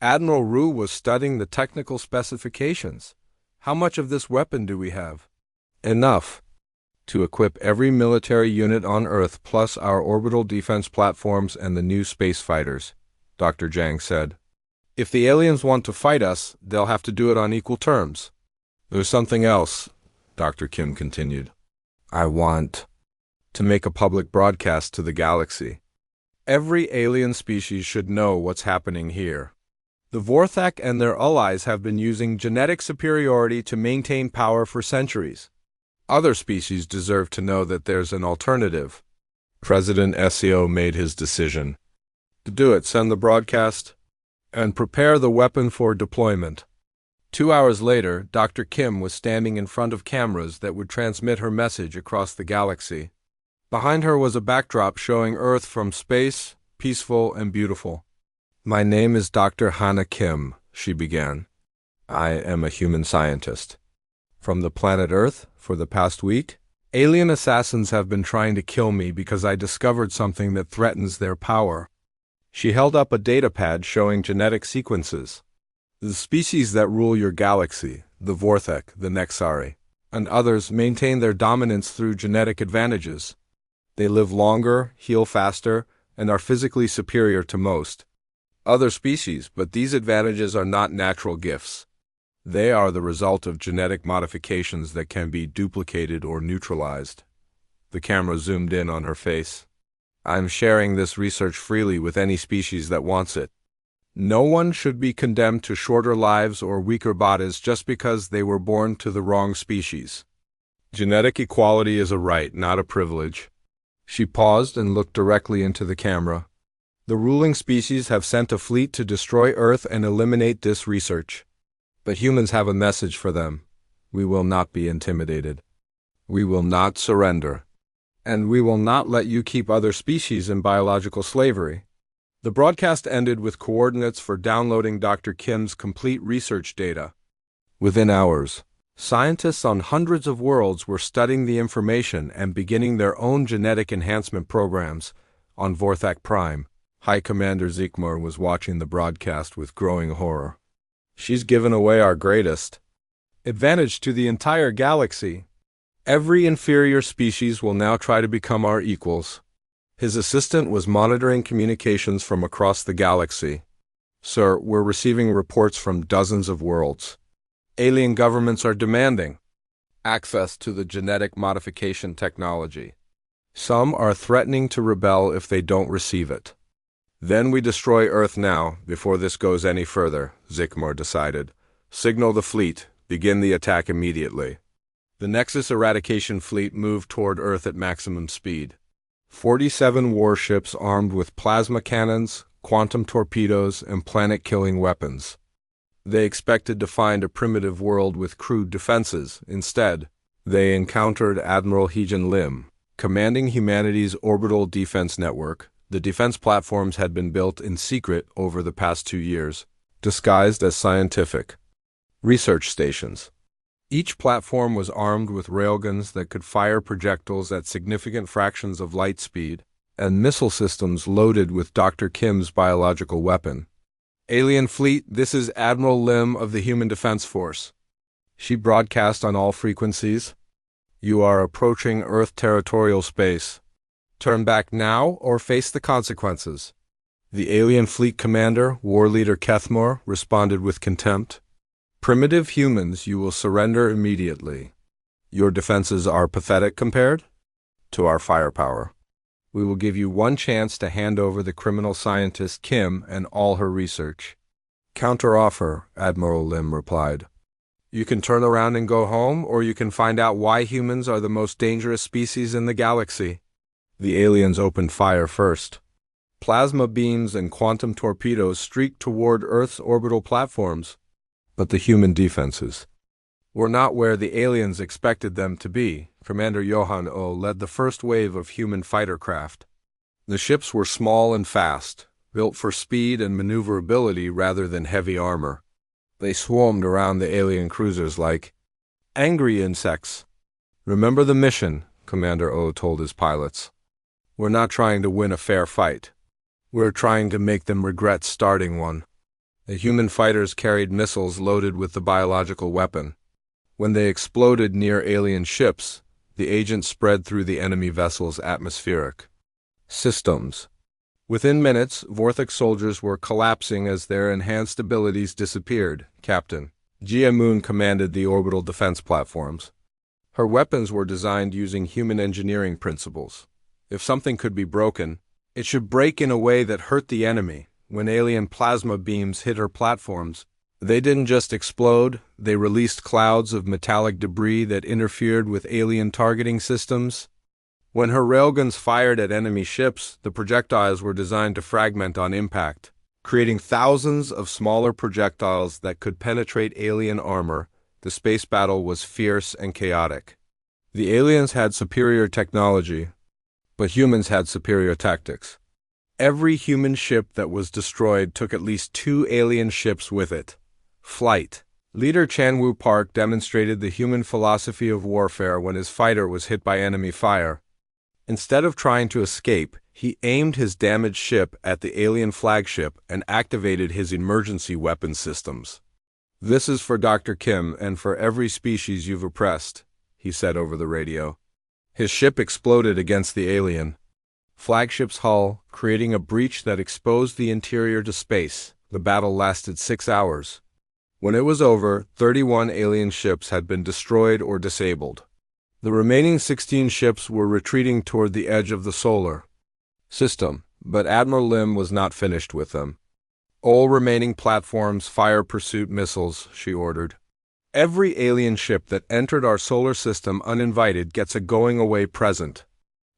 Admiral Roo was studying the technical specifications. "How much of this weapon do we have?" "Enough to equip every military unit on Earth plus our orbital defense platforms and the new space fighters," Dr. Jang said. "If the aliens want to fight us, they'll have to do it on equal terms." "There's something else," Dr. Kim continued. I want to make a public broadcast to the galaxy. Every alien species should know what's happening here. The Vorthak and their allies have been using genetic superiority to maintain power for centuries. Other species deserve to know that there's an alternative. President SEO made his decision. To do it, send the broadcast and prepare the weapon for deployment. 2 hours later, Dr. Kim was standing in front of cameras that would transmit her message across the galaxy. Behind her was a backdrop showing Earth from space, peaceful and beautiful. My name is Dr. Hana Kim, she began. I am a human scientist. From the planet Earth, for the past week, alien assassins have been trying to kill me because I discovered something that threatens their power. She held up a datapad showing genetic sequences. The species that rule your galaxy, the Vorthak, the Nexari, and others maintain their dominance through genetic advantages. They live longer, heal faster, and are physically superior to most other species, but these advantages are not natural gifts. They are the result of genetic modifications that can be duplicated or neutralized. The camera zoomed in on her face. I'm sharing this research freely with any species that wants it. No one should be condemned to shorter lives or weaker bodies just because they were born to the wrong species. Genetic equality is a right, not a privilege. She paused and looked directly into the camera. The ruling species have sent a fleet to destroy Earth and eliminate this research. But humans have a message for them. We will not be intimidated. We will not surrender. And we will not let you keep other species in biological slavery. The broadcast ended with coordinates for downloading Dr. Kim's complete research data. Within hours, scientists on hundreds of worlds were studying the information and beginning their own genetic enhancement programs. On Vorthak Prime, High Commander Zikmur was watching the broadcast with growing horror. She's given away our greatest advantage to the entire galaxy. Every inferior species will now try to become our equals. His assistant was monitoring communications from across the galaxy. Sir, we're receiving reports from dozens of worlds. Alien governments are demanding access to the genetic modification technology. Some are threatening to rebel if they don't receive it. Then we destroy Earth now, before this goes any further, Zikmur decided. Signal the fleet. Begin the attack immediately. The Nexus Eradication Fleet moved toward Earth at maximum speed. 47 warships armed with plasma cannons, quantum torpedoes, and planet-killing weapons. They expected to find a primitive world with crude defenses. Instead, they encountered Admiral Heejin Lim, commanding humanity's orbital defense network. The defense platforms had been built in secret over the past 2 years, disguised as scientific research stations. Each platform was armed with railguns that could fire projectiles at significant fractions of light speed, and missile systems loaded with Dr. Kim's biological weapon. Alien Fleet, this is Admiral Lim of the Human Defense Force. She broadcast on all frequencies. You are approaching Earth territorial space. Turn back now or face the consequences. The alien fleet commander, war leader Kethmore, responded with contempt. Primitive humans, you will surrender immediately. Your defenses are pathetic compared to our firepower. We will give you one chance to hand over the criminal scientist Kim and all her research. Counteroffer, Admiral Lim replied. You can turn around and go home, or you can find out why humans are the most dangerous species in the galaxy. The aliens opened fire first. Plasma beams and quantum torpedoes streaked toward Earth's orbital platforms. But the human defenses were not where the aliens expected them to be. Commander Johan O led the first wave of human fighter craft. The ships were small and fast, built for speed and maneuverability rather than heavy armor. They swarmed around the alien cruisers like angry insects. Remember the mission, Commander O told his pilots. We're not trying to win a fair fight. We're trying to make them regret starting one. The human fighters carried missiles loaded with the biological weapon. When they exploded near alien ships, the agents spread through the enemy vessel's atmospheric systems. Within minutes, Vorthak soldiers were collapsing as their enhanced abilities disappeared. Captain Jia Moon commanded the orbital defense platforms. Her weapons were designed using human engineering principles. If something could be broken, it should break in a way that hurt the enemy. When alien plasma beams hit her platforms, they didn't just explode, they released clouds of metallic debris that interfered with alien targeting systems. When her railguns fired at enemy ships, the projectiles were designed to fragment on impact, creating thousands of smaller projectiles that could penetrate alien armor. The space battle was fierce and chaotic. The aliens had superior technology, but humans had superior tactics. Every human ship that was destroyed took at least 2 alien ships with it. Flight. Leader Chanwu Park demonstrated the human philosophy of warfare when his fighter was hit by enemy fire. Instead of trying to escape, he aimed his damaged ship at the alien flagship and activated his emergency weapon systems. "This is for Dr. Kim and for every species you've oppressed," he said over the radio. His ship exploded against the alien flagship's hull, creating a breach that exposed the interior to space. The battle lasted 6 hours. When it was over, 31 alien ships had been destroyed or disabled. The remaining 16 ships were retreating toward the edge of the solar system, but Admiral Lim was not finished with them. "All remaining platforms fire pursuit missiles," she ordered. "Every alien ship that entered our solar system uninvited gets a going-away present."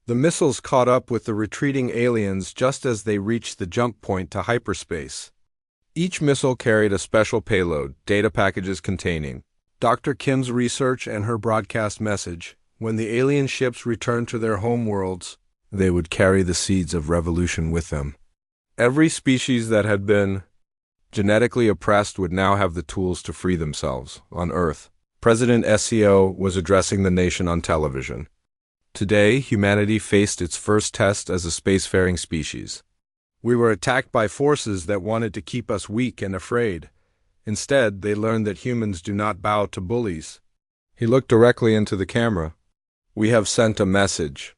The missiles caught up with the retreating aliens just as they reached the jump point to hyperspace. Each missile carried a special payload, data packages containing Dr. Kim's research and her broadcast message. When the alien ships returned to their home worlds, they would carry the seeds of revolution with them. Every species that had been genetically oppressed would now have the tools to free themselves. On Earth, President SCO was addressing the nation on television. Today, humanity faced its first test as a spacefaring species. We were attacked by forces that wanted to keep us weak and afraid. Instead, they learned that humans do not bow to bullies. He looked directly into the camera. "We have sent a message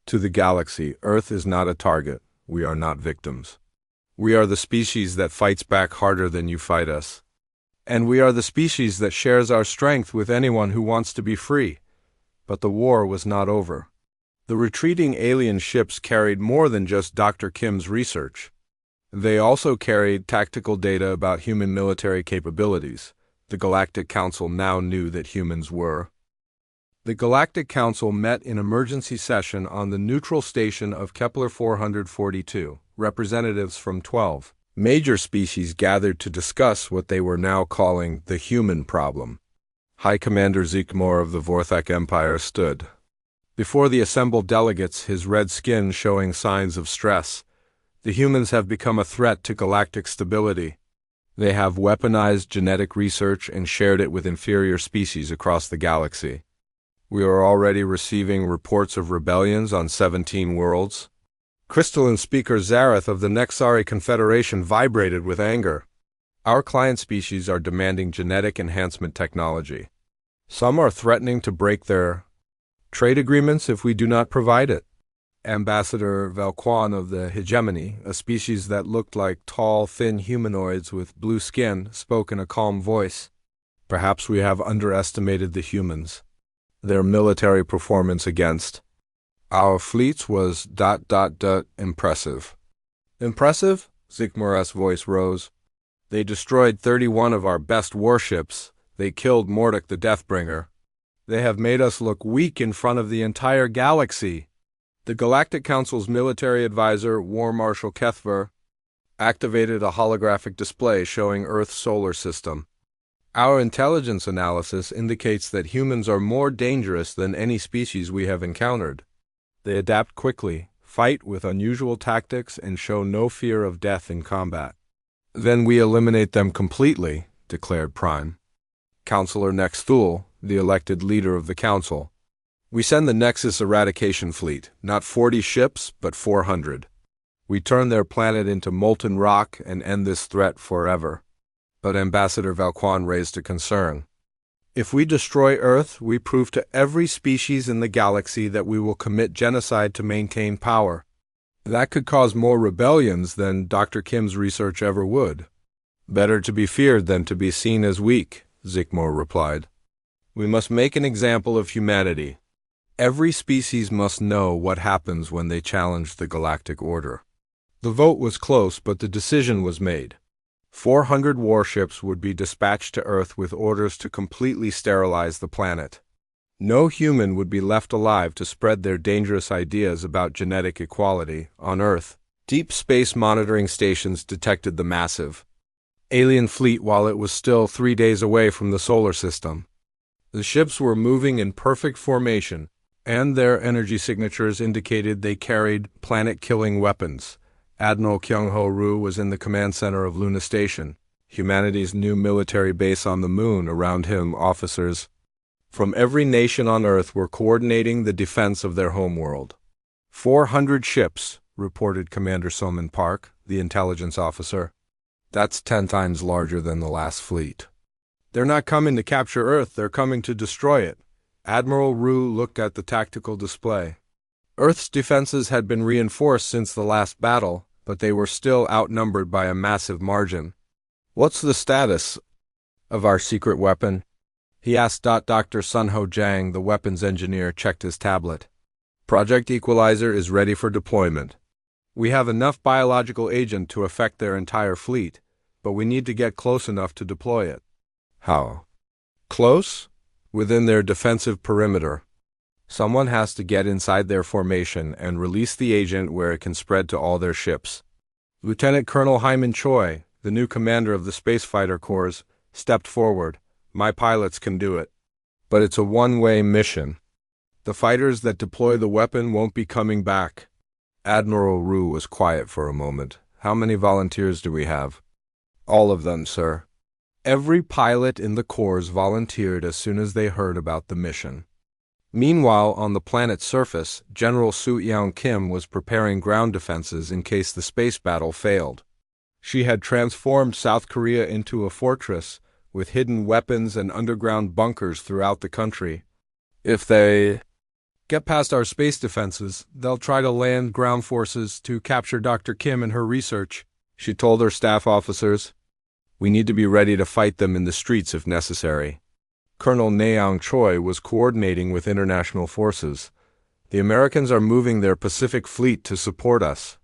to the galaxy. Earth is not a target. We are not victims. We are the species that fights back harder than you fight us. And we are the species that shares our strength with anyone who wants to be free." But the war was not over. The retreating alien ships carried more than just Dr. Kim's research. They also carried tactical data about human military capabilities. The Galactic Council now knew that humans were. The Galactic Council met in emergency session on the neutral station of Kepler 442. Representatives from 12 major species gathered to discuss what they were now calling the human problem. High Commander Zikmor of the Vorthak Empire stood before the assembled delegates, his red skin showing signs of stress. "The humans have become a threat to galactic stability. They have weaponized genetic research and shared it with inferior species across the galaxy. We are already receiving reports of rebellions on 17 worlds." Crystalline speaker Zareth of the Nexari Confederation vibrated with anger. "Our client species are demanding genetic enhancement technology. Some are threatening to break their trade agreements if we do not provide it." Ambassador Valquan of the Hegemony, a species that looked like tall, thin humanoids with blue skin, spoke in a calm voice. "Perhaps we have underestimated the humans. Their military performance against our fleets was ... impressive." "Impressive?" Zikmor's voice rose. "They destroyed 31 of our best warships. They killed Mordok the Deathbringer. They have made us look weak in front of the entire galaxy." The Galactic Council's military advisor, War Marshal Kethver, activated a holographic display showing Earth's solar system. "Our intelligence analysis indicates that humans are more dangerous than any species we have encountered. They adapt quickly, fight with unusual tactics, and show no fear of death in combat." "Then we eliminate them completely," declared Prime Counselor Nexthul, the elected leader of the council. "We send the Nexus Eradication Fleet, not 40 ships, but 400. We turn their planet into molten rock and end this threat forever." But Ambassador Valquan raised a concern. "If we destroy Earth, we prove to every species in the galaxy that we will commit genocide to maintain power. That could cause more rebellions than Dr. Kim's research ever would." "Better to be feared than to be seen as weak," Zikmor replied. We must make an example of humanity. Every species must know what happens when they challenge the galactic order. The vote was close, but the decision was made. 400 warships would be dispatched to Earth with orders to completely sterilize the planet. No human would be left alive to spread their dangerous ideas about genetic equality on Earth. Deep space monitoring stations detected the massive alien fleet while it was still 3 days away from the solar system. The ships were moving in perfect formation, and their energy signatures indicated they carried planet-killing weapons. Admiral Kyung-ho Roo was in the command center of Luna Station, humanity's new military base on the moon. Around him, officers from every nation on Earth were coordinating the defense of their homeworld. 400 ships, reported Commander Soman Park, the intelligence officer. That's 10 times larger than the last fleet. They're not coming to capture Earth, they're coming to destroy it. Admiral Roo looked at the tactical display. Earth's defenses had been reinforced since the last battle, but they were still outnumbered by a massive margin. What's the status of our secret weapon? He asked. Dr. Sunho Jang, the weapons engineer, checked his tablet. Project Equalizer is ready for deployment. We have enough biological agent to affect their entire fleet, but we need to get close enough to deploy it. How? Close? Within their defensive perimeter. Someone has to get inside their formation and release the agent where it can spread to all their ships. Lieutenant Colonel Hyman Choi, the new commander of the Space Fighter Corps, stepped forward. My pilots can do it. But it's a one-way mission. The fighters that deploy the weapon won't be coming back. Admiral Roo was quiet for a moment. How many volunteers do we have? All of them, sir. Every pilot in the Corps volunteered as soon as they heard about the mission. Meanwhile, on the planet's surface, General Soo Yeon Kim was preparing ground defenses in case the space battle failed. She had transformed South Korea into a fortress, with hidden weapons and underground bunkers throughout the country. If they get past our space defenses, they'll try to land ground forces to capture Dr. Kim and her research, she told her staff officers. We need to be ready to fight them in the streets if necessary. Colonel Naeong Choi was coordinating with international forces. The Americans are moving their Pacific Fleet to support us.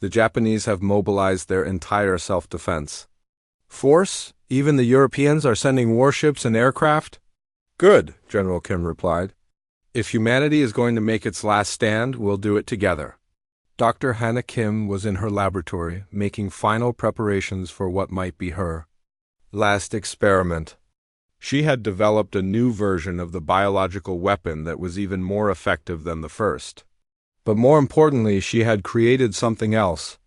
The Japanese have mobilized their entire self-defense force. Even the Europeans are sending warships and aircraft? Good, General Kim replied. If humanity is going to make its last stand, we'll do it together. Dr. Hannah Kim was in her laboratory, making final preparations for what might be her last experiment. She had developed a new version of the biological weapon that was even more effective than the first. But more importantly, she had created something else.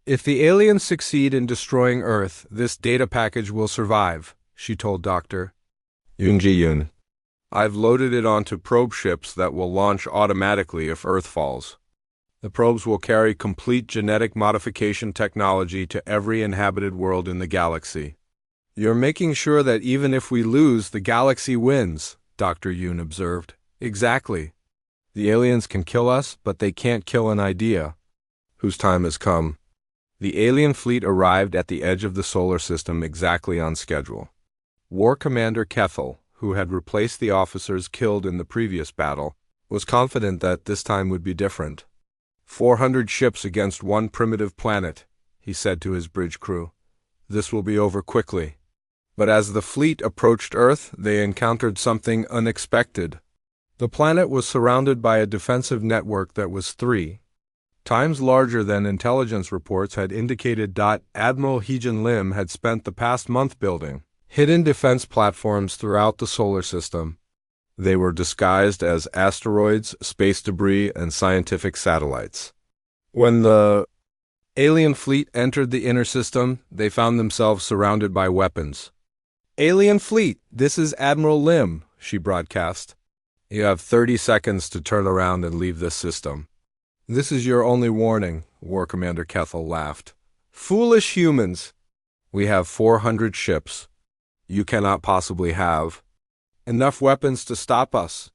If the aliens succeed in destroying Earth, this data package will survive, she told Dr. Yoon Ji-yoon. I've loaded it onto probe ships that will launch automatically if Earth falls. The probes will carry complete genetic modification technology to every inhabited world in the galaxy. You're making sure that even if we lose, the galaxy wins, Dr. Yoon observed. Exactly. The aliens can kill us, but they can't kill an idea. Whose time has come. The alien fleet arrived at the edge of the solar system exactly on schedule. War Commander Kethel, who had replaced the officers killed in the previous battle, was confident that this time would be different. 400 ships against one primitive planet, he said to his bridge crew. This will be over quickly. But as the fleet approached Earth, they encountered something unexpected. The planet was surrounded by a defensive network that was 3 times larger than intelligence reports had indicated. Admiral Heejin Lim had spent the past month building hidden defense platforms throughout the solar system. They were disguised as asteroids, space debris, and scientific satellites. When the alien fleet entered the inner system, they found themselves surrounded by weapons. Alien fleet, this is Admiral Lim, she broadcast. You have 30 seconds to turn around and leave this system. This is your only warning, War Commander Kethel laughed. Foolish humans! We have 400 ships. You cannot possibly have enough weapons to stop us.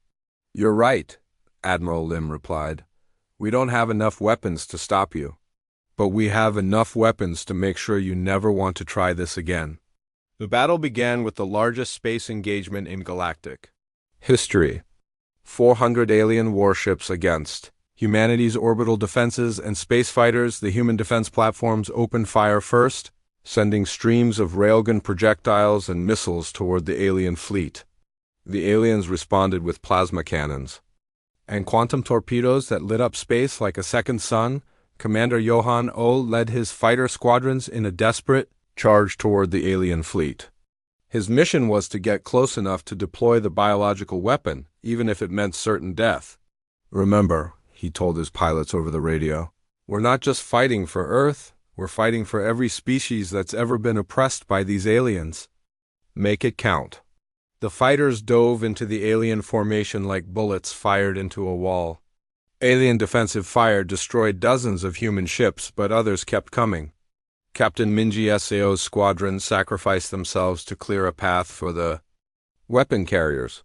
You're right, Admiral Lim replied. We don't have enough weapons to stop you. But we have enough weapons to make sure you never want to try this again. The battle began with the largest space engagement in Galactic History: 400 alien warships against humanity's orbital defenses and space fighters. The human defense platforms opened fire first, sending streams of railgun projectiles and missiles toward the alien fleet. The aliens responded with plasma cannons and quantum torpedoes that lit up space like a second sun. Commander Johann O led his fighter squadrons in a desperate charge toward the alien fleet. His mission was to get close enough to deploy the biological weapon, even if it meant certain death. "Remember," he told his pilots over the radio, "we're not just fighting for Earth, we're fighting for every species that's ever been oppressed by these aliens. Make it count." The fighters dove into the alien formation like bullets fired into a wall. Alien defensive fire destroyed dozens of human ships, but others kept coming. Captain Minji Sao's squadron sacrificed themselves to clear a path for the weapon carriers.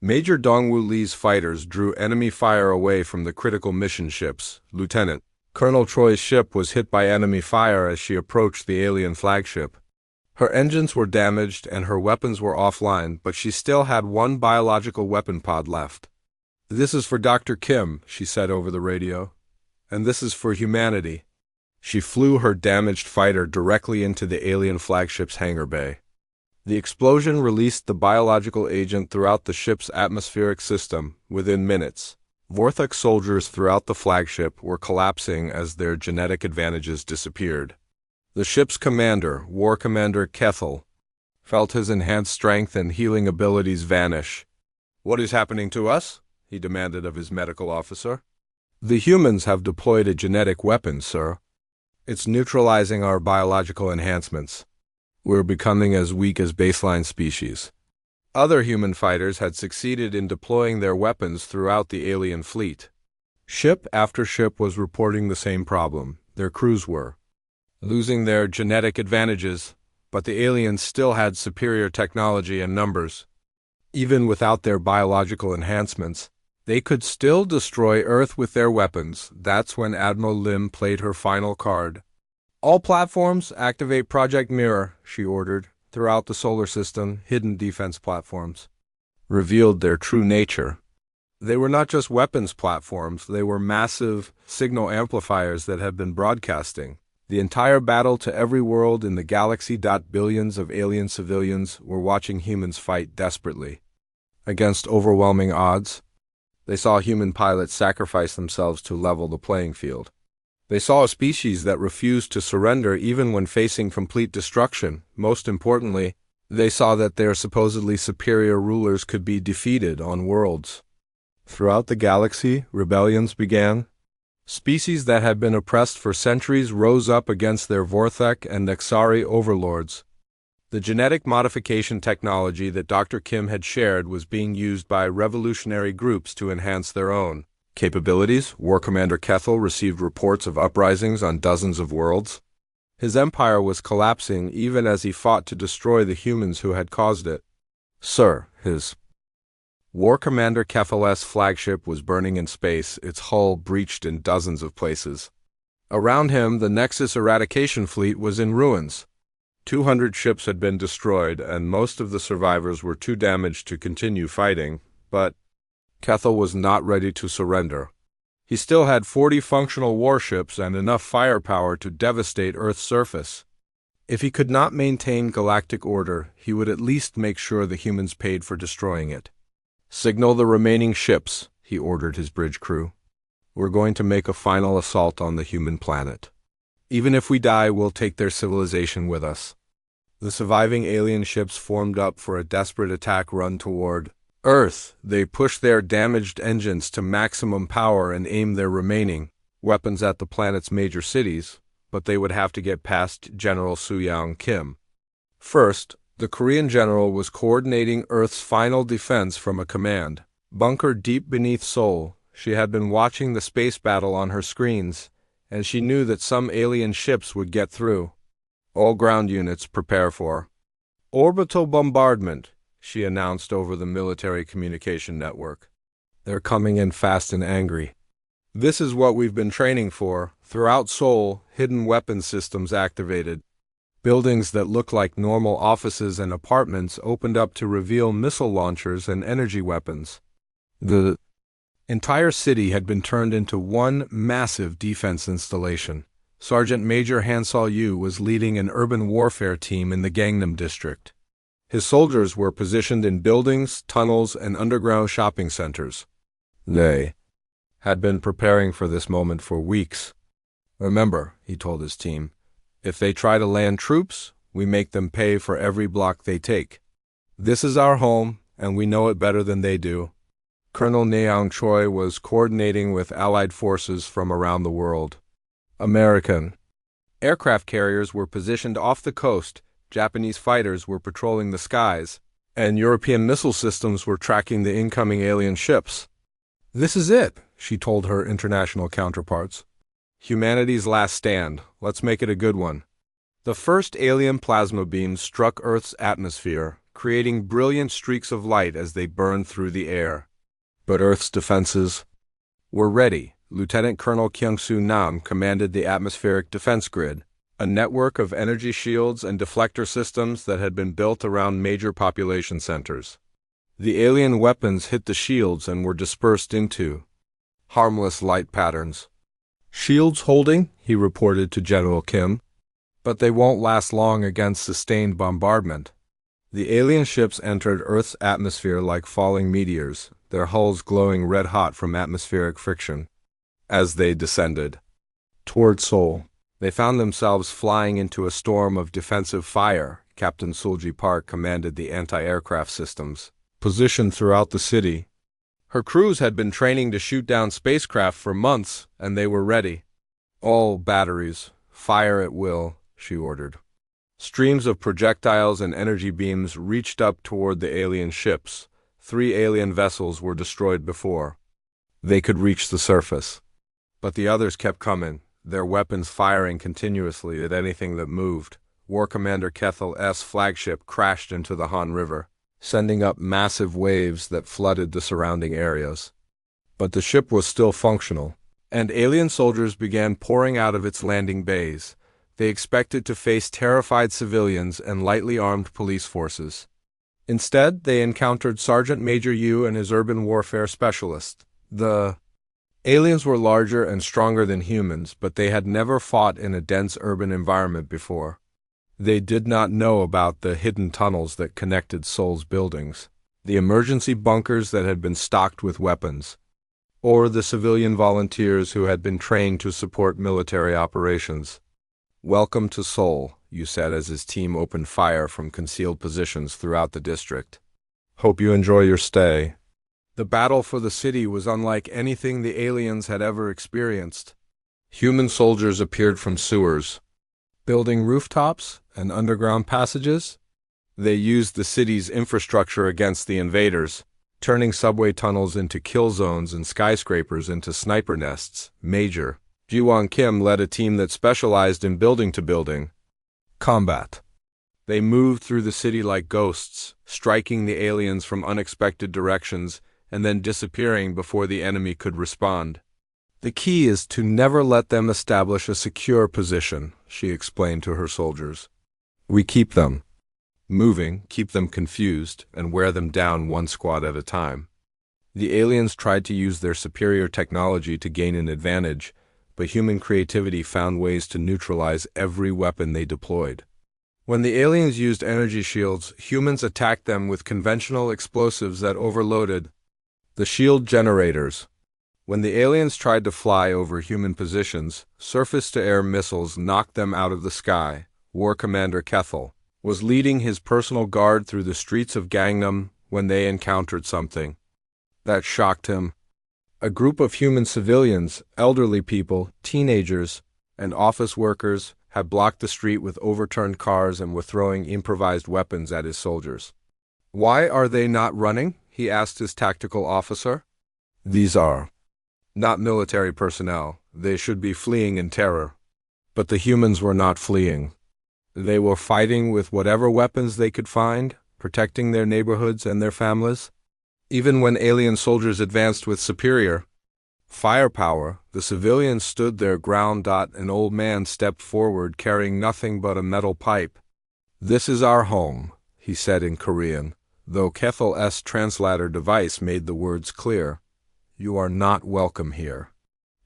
Major Dongwu Li's fighters drew enemy fire away from the critical mission ships. Lieutenant Colonel Troy's ship was hit by enemy fire as she approached the alien flagship. Her engines were damaged and her weapons were offline, but she still had one biological weapon pod left. "This is for Dr. Kim," she said over the radio, "and this is for humanity." She flew her damaged fighter directly into the alien flagship's hangar bay. The explosion released the biological agent throughout the ship's atmospheric system within minutes. Vortex soldiers throughout the flagship were collapsing as their genetic advantages disappeared. The ship's commander, War Commander Kethel, felt his enhanced strength and healing abilities vanish. "What is happening to us?" he demanded of his medical officer. "The humans have deployed a genetic weapon, sir. It's neutralizing our biological enhancements. We're becoming as weak as baseline species." Other human fighters had succeeded in deploying their weapons throughout the alien fleet. Ship after ship was reporting the same problem. Their crews were losing their genetic advantages, but the aliens still had superior technology and numbers. Even without their biological enhancements, they could still destroy Earth with their weapons. That's when Admiral Lim played her final card. "All platforms, activate Project Mirror," she ordered. Throughout the solar system, hidden defense platforms revealed their true nature. They were not just weapons platforms, they were massive signal amplifiers that had been broadcasting the entire battle to every world in the galaxy. Billions of alien civilians were watching humans fight desperately against overwhelming odds. They saw human pilots sacrifice themselves to level the playing field. They saw a species that refused to surrender even when facing complete destruction. Most importantly, they saw that their supposedly superior rulers could be defeated on worlds. Throughout the galaxy, rebellions began. Species that had been oppressed for centuries rose up against their Vorthek and Nexari overlords. The genetic modification technology that Dr. Kim had shared was being used by revolutionary groups to enhance their own capabilities. War Commander Kethel received reports of uprisings on dozens of worlds. His empire was collapsing even as he fought to destroy the humans who had caused it. "Sir," his War Commander Kethel's flagship was burning in space, its hull breached in dozens of places. Around him, the Nexus eradication fleet was in ruins. 200 ships had been destroyed, and most of the survivors were too damaged to continue fighting, but Kethel was not ready to surrender. He still had 40 functional warships and enough firepower to devastate Earth's surface. If he could not maintain galactic order, he would at least make sure the humans paid for destroying it. "Signal the remaining ships," he ordered his bridge crew. "We're going to make a final assault on the human planet. Even if we die, we'll take their civilization with us." The surviving alien ships formed up for a desperate attack run toward Earth. They pushed their damaged engines to maximum power and aimed their remaining weapons at the planet's major cities, but they would have to get past General Suyang Kim. First, the Korean general was coordinating Earth's final defense from a command bunker deep beneath Seoul. She had been watching the space battle on her screens, and she knew that some alien ships would get through. "All ground units prepare for orbital bombardment," she announced over the military communication network. "They're coming in fast and angry. This is what we've been training for." Throughout Seoul, hidden weapon systems activated. Buildings that looked like normal offices and apartments opened up to reveal missile launchers and energy weapons. The entire city had been turned into one massive defense installation. Sergeant Major Hansol Yu was leading an urban warfare team in the Gangnam district. His soldiers were positioned in buildings, tunnels, and underground shopping centers. They had been preparing for this moment for weeks. "Remember," he told his team, "if they try to land troops, we make them pay for every block they take. This is our home, and we know it better than they do." Colonel Neong Choi was coordinating with Allied forces from around the world. American aircraft carriers were positioned off the coast, Japanese fighters were patrolling the skies, and European missile systems were tracking the incoming alien ships. "This is it," she told her international counterparts. "Humanity's last stand. Let's make it a good one." The first alien plasma beams struck Earth's atmosphere, creating brilliant streaks of light as they burned through the air. But Earth's defenses were ready. Lieutenant Colonel Kyung-Soo Nam commanded the atmospheric defense grid, a network of energy shields and deflector systems that had been built around major population centers. The alien weapons hit the shields and were dispersed into harmless light patterns. "Shields holding," he reported to General Kim, "but they won't last long against sustained bombardment." The alien ships entered Earth's atmosphere like falling meteors, their hulls glowing red-hot from atmospheric friction. As they descended toward Seoul, they found themselves flying into a storm of defensive fire. Captain Sulji Park commanded the anti-aircraft systems, positioned throughout the city. Her crews had been training to shoot down spacecraft for months, and they were ready. "All batteries, fire at will," she ordered. Streams of projectiles and energy beams reached up toward the alien ships. 3 alien vessels were destroyed before they could reach the surface. But the others kept coming, their weapons firing continuously at anything that moved. War Commander Kethel S. flagship crashed into the Han River, sending up massive waves that flooded the surrounding areas. But the ship was still functional, and alien soldiers began pouring out of its landing bays. They expected to face terrified civilians and lightly armed police forces. Instead, they encountered Sergeant Major Yu and his urban warfare specialist. The aliens were larger and stronger than humans, but they had never fought in a dense urban environment before. They did not know about the hidden tunnels that connected Seoul's buildings, the emergency bunkers that had been stocked with weapons, or the civilian volunteers who had been trained to support military operations. "Welcome to Seoul," Yu said as his team opened fire from concealed positions throughout the district. "Hope you enjoy your stay." The battle for the city was unlike anything the aliens had ever experienced. Human soldiers appeared from sewers, building rooftops and underground passages. They used the city's infrastructure against the invaders, turning subway tunnels into kill zones and skyscrapers into sniper nests. Major Ji-Won Kim led a team that specialized in building-to-building combat. They moved through the city like ghosts, striking the aliens from unexpected directions and then disappearing before the enemy could respond. "The key is to never let them establish a secure position," she explained to her soldiers. "We keep them moving, keep them confused, and wear them down one squad at a time." The aliens tried to use their superior technology to gain an advantage, but human creativity found ways to neutralize every weapon they deployed. When the aliens used energy shields, humans attacked them with conventional explosives that overloaded the shield generators. When the aliens tried to fly over human positions, surface-to-air missiles knocked them out of the sky. War Commander Kethel was leading his personal guard through the streets of Gangnam when they encountered something that shocked him. A group of human civilians, elderly people, teenagers, and office workers had blocked the street with overturned cars and were throwing improvised weapons at his soldiers. "Why are they not running?" he asked his tactical officer. "These are not military personnel. They should be fleeing in terror." But the humans were not fleeing. They were fighting with whatever weapons they could find, protecting their neighborhoods and their families. Even when alien soldiers advanced with superior Firepower, the civilians stood their ground. An old man stepped forward carrying nothing but a metal pipe. "This is our home," he said in Korean, though Kethel's translator device made the words clear. "You are not welcome here."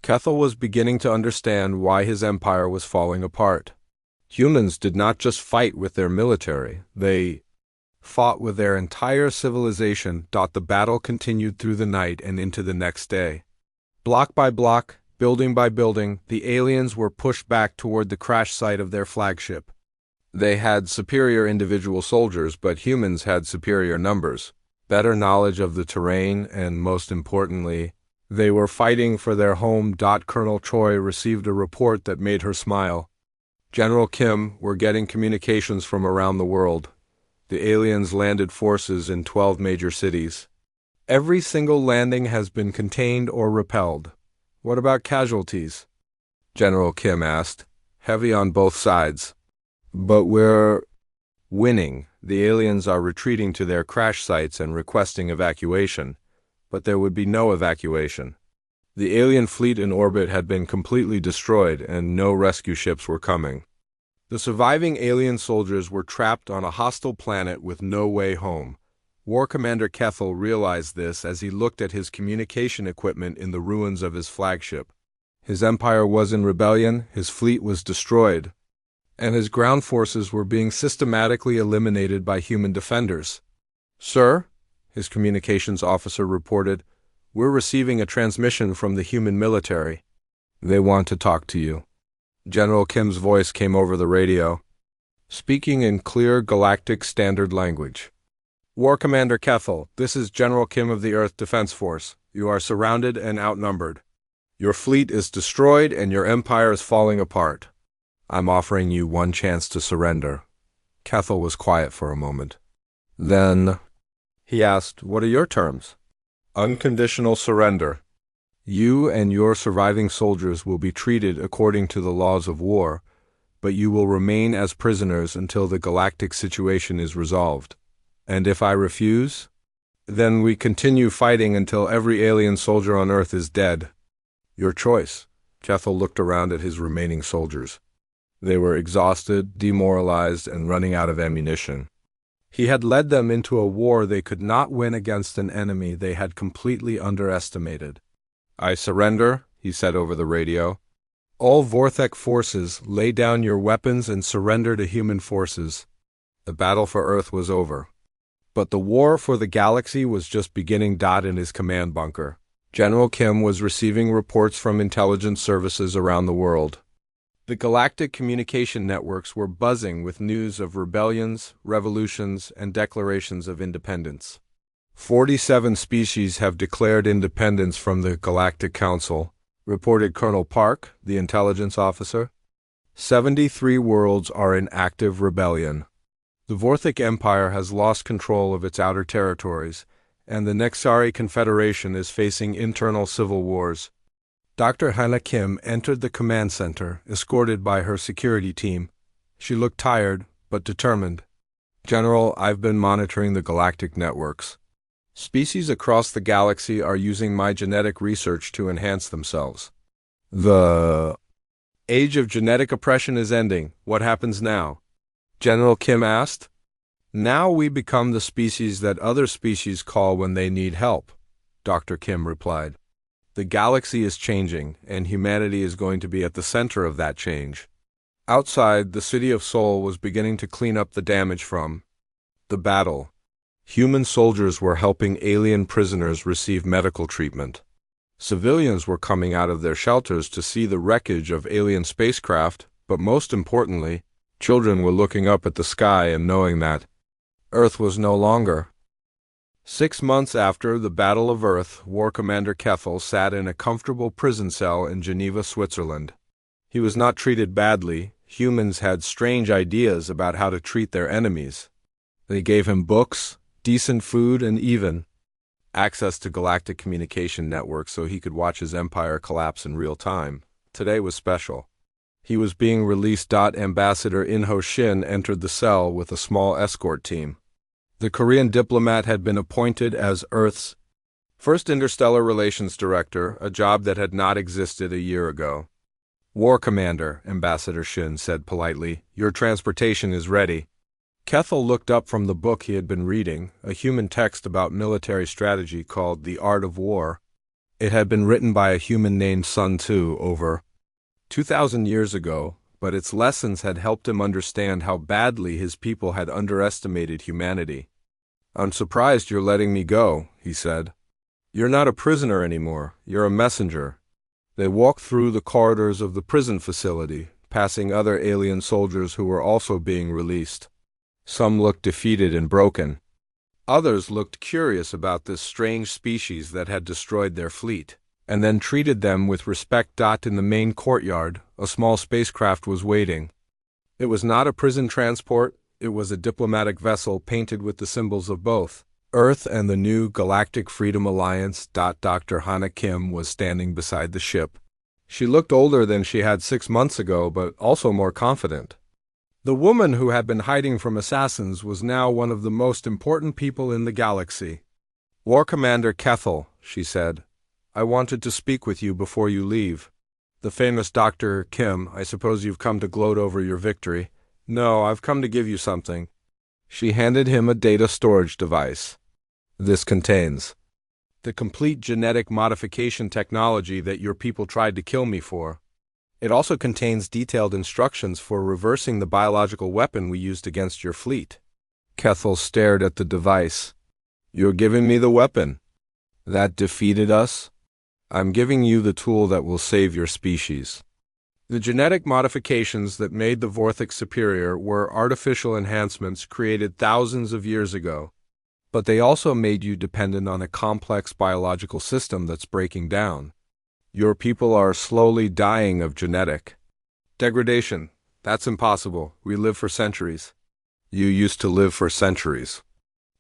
Kethel was beginning to understand why his empire was falling apart. Humans did not just fight with their military, they fought with their entire civilization. The battle continued through the night and into the next day. Block by block, building by building, the aliens were pushed back toward the crash site of their flagship. They had superior individual soldiers, but humans had superior numbers, better knowledge of the terrain, and most importantly, they were fighting for their home. Colonel Choi received a report that made her smile. "General Kim, we're getting communications from around the world. The aliens landed forces in 12 major cities. Every single landing has been contained or repelled. What about casualties?" General Kim asked. "Heavy on both sides. But we're winning. The aliens are retreating to their crash sites and requesting evacuation. But there would be no evacuation. The alien fleet in orbit had been completely destroyed and no rescue ships were coming. The surviving alien soldiers were trapped on a hostile planet with no way home." War Commander Kethel realized this as he looked at his communication equipment in the ruins of his flagship. His empire was in rebellion, his fleet was destroyed, and his ground forces were being systematically eliminated by human defenders. "Sir," his communications officer reported, "we're receiving a transmission from the human military. They want to talk to you." General Kim's voice came over the radio, speaking in clear galactic standard language. "War Commander Kethel, this is General Kim of the Earth Defense Force. You are surrounded and outnumbered. Your fleet is destroyed and your empire is falling apart. I'm offering you one chance to surrender." Kethel was quiet for a moment. Then he asked, "What are your terms?" "Unconditional surrender. You and your surviving soldiers will be treated according to the laws of war, but you will remain as prisoners until the galactic situation is resolved. And if I refuse, then we continue fighting until every alien soldier on Earth is dead. Your choice." Kethel looked around at his remaining soldiers. They were exhausted, demoralized, and running out of ammunition. He had led them into a war they could not win against an enemy they had completely underestimated. "I surrender," he said over the radio. "All Vorthek forces, lay down your weapons and surrender to human forces." The battle for Earth was over. But the war for the galaxy was just beginning. In his command bunker, General Kim was receiving reports from intelligence services around the world. The galactic communication networks were buzzing with news of rebellions, revolutions, and declarations of independence. 47 species have declared independence from the Galactic Council, reported Colonel Park, the intelligence officer. 73 worlds are in active rebellion. The Vorthik Empire has lost control of its outer territories, and the Nexari Confederation is facing internal civil wars. Dr. Hana Kim entered the command center, escorted by her security team. She looked tired, but determined. "General, I've been monitoring the galactic networks. Species across the galaxy are using my genetic research to enhance themselves. The age of genetic oppression is ending. What happens now?" General Kim asked. "Now we become the species that other species call when they need help," Dr. Kim replied. "The galaxy is changing, and humanity is going to be at the center of that change." Outside, the city of Seoul was beginning to clean up the damage from the battle. Human soldiers were helping alien prisoners receive medical treatment. Civilians were coming out of their shelters to see the wreckage of alien spacecraft, but most importantly, children were looking up at the sky and knowing that Earth was no longer. 6 months after the Battle of Earth, War Commander Kethel sat in a comfortable prison cell in Geneva, Switzerland. He was not treated badly. Humans had strange ideas about how to treat their enemies. They gave him books, decent food, and even access to galactic communication networks so he could watch his empire collapse in real time. Today was special. He was being released. Ambassador In-ho Shin entered the cell with a small escort team. The Korean diplomat had been appointed as Earth's First Interstellar Relations Director, a job that had not existed a year ago. War Commander, Ambassador Shin said politely, your transportation is ready. Kethel looked up from the book he had been reading, a human text about military strategy called The Art of War. It had been written by a human named Sun Tzu over 2,000 years ago, but its lessons had helped him understand how badly his people had underestimated humanity. I'm surprised you're letting me go, he said. You're not a prisoner anymore, you're a messenger. They walked through the corridors of the prison facility, passing other alien soldiers who were also being released. Some looked defeated and broken. Others looked curious about this strange species that had destroyed their fleet, and then treated them with respect. In the main courtyard, a small spacecraft was waiting. It was not a prison transport, it was a diplomatic vessel painted with the symbols of both Earth and the new Galactic Freedom Alliance. Dr. Hana Kim was standing beside the ship. She looked older than she had 6 months ago, but also more confident. The woman who had been hiding from assassins was now one of the most important people in the galaxy. War Commander Kethel, she said, I wanted to speak with you before you leave. The famous Dr. Kim, I suppose you've come to gloat over your victory. No, I've come to give you something. She handed him a data storage device. This contains the complete genetic modification technology that your people tried to kill me for. It also contains detailed instructions for reversing the biological weapon we used against your fleet. Kethel stared at the device. You're giving me the weapon that defeated us? I'm giving you the tool that will save your species. The genetic modifications that made the Vorthix superior were artificial enhancements created thousands of years ago, but they also made you dependent on a complex biological system that's breaking down. Your people are slowly dying of genetic degradation. That's impossible. We live for centuries. You used to live for centuries.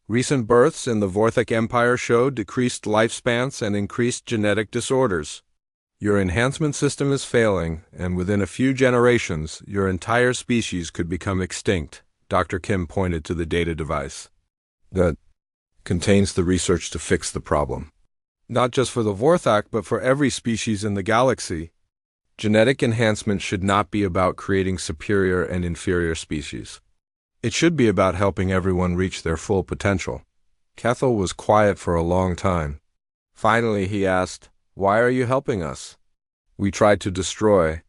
Recent births in the Vorthix Empire showed decreased lifespans and increased genetic disorders. Your enhancement system is failing, and within a few generations, your entire species could become extinct. Dr. Kim pointed to the data device that contains the research to fix the problem. Not just for the Vorthak, but for every species in the galaxy. Genetic enhancement should not be about creating superior and inferior species. It should be about helping everyone reach their full potential. Kethel was quiet for a long time. Finally, he asked, why are you helping us? We tried to destroy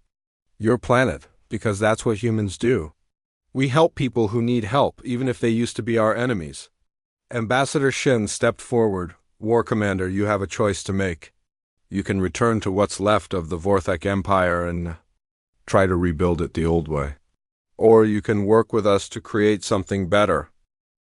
your planet, because that's what humans do. We help people who need help, even if they used to be our enemies. Ambassador Shin stepped forward. War Commander, you have a choice to make. You can return to what's left of the Vorthak Empire and try to rebuild it the old way. Or you can work with us to create something better.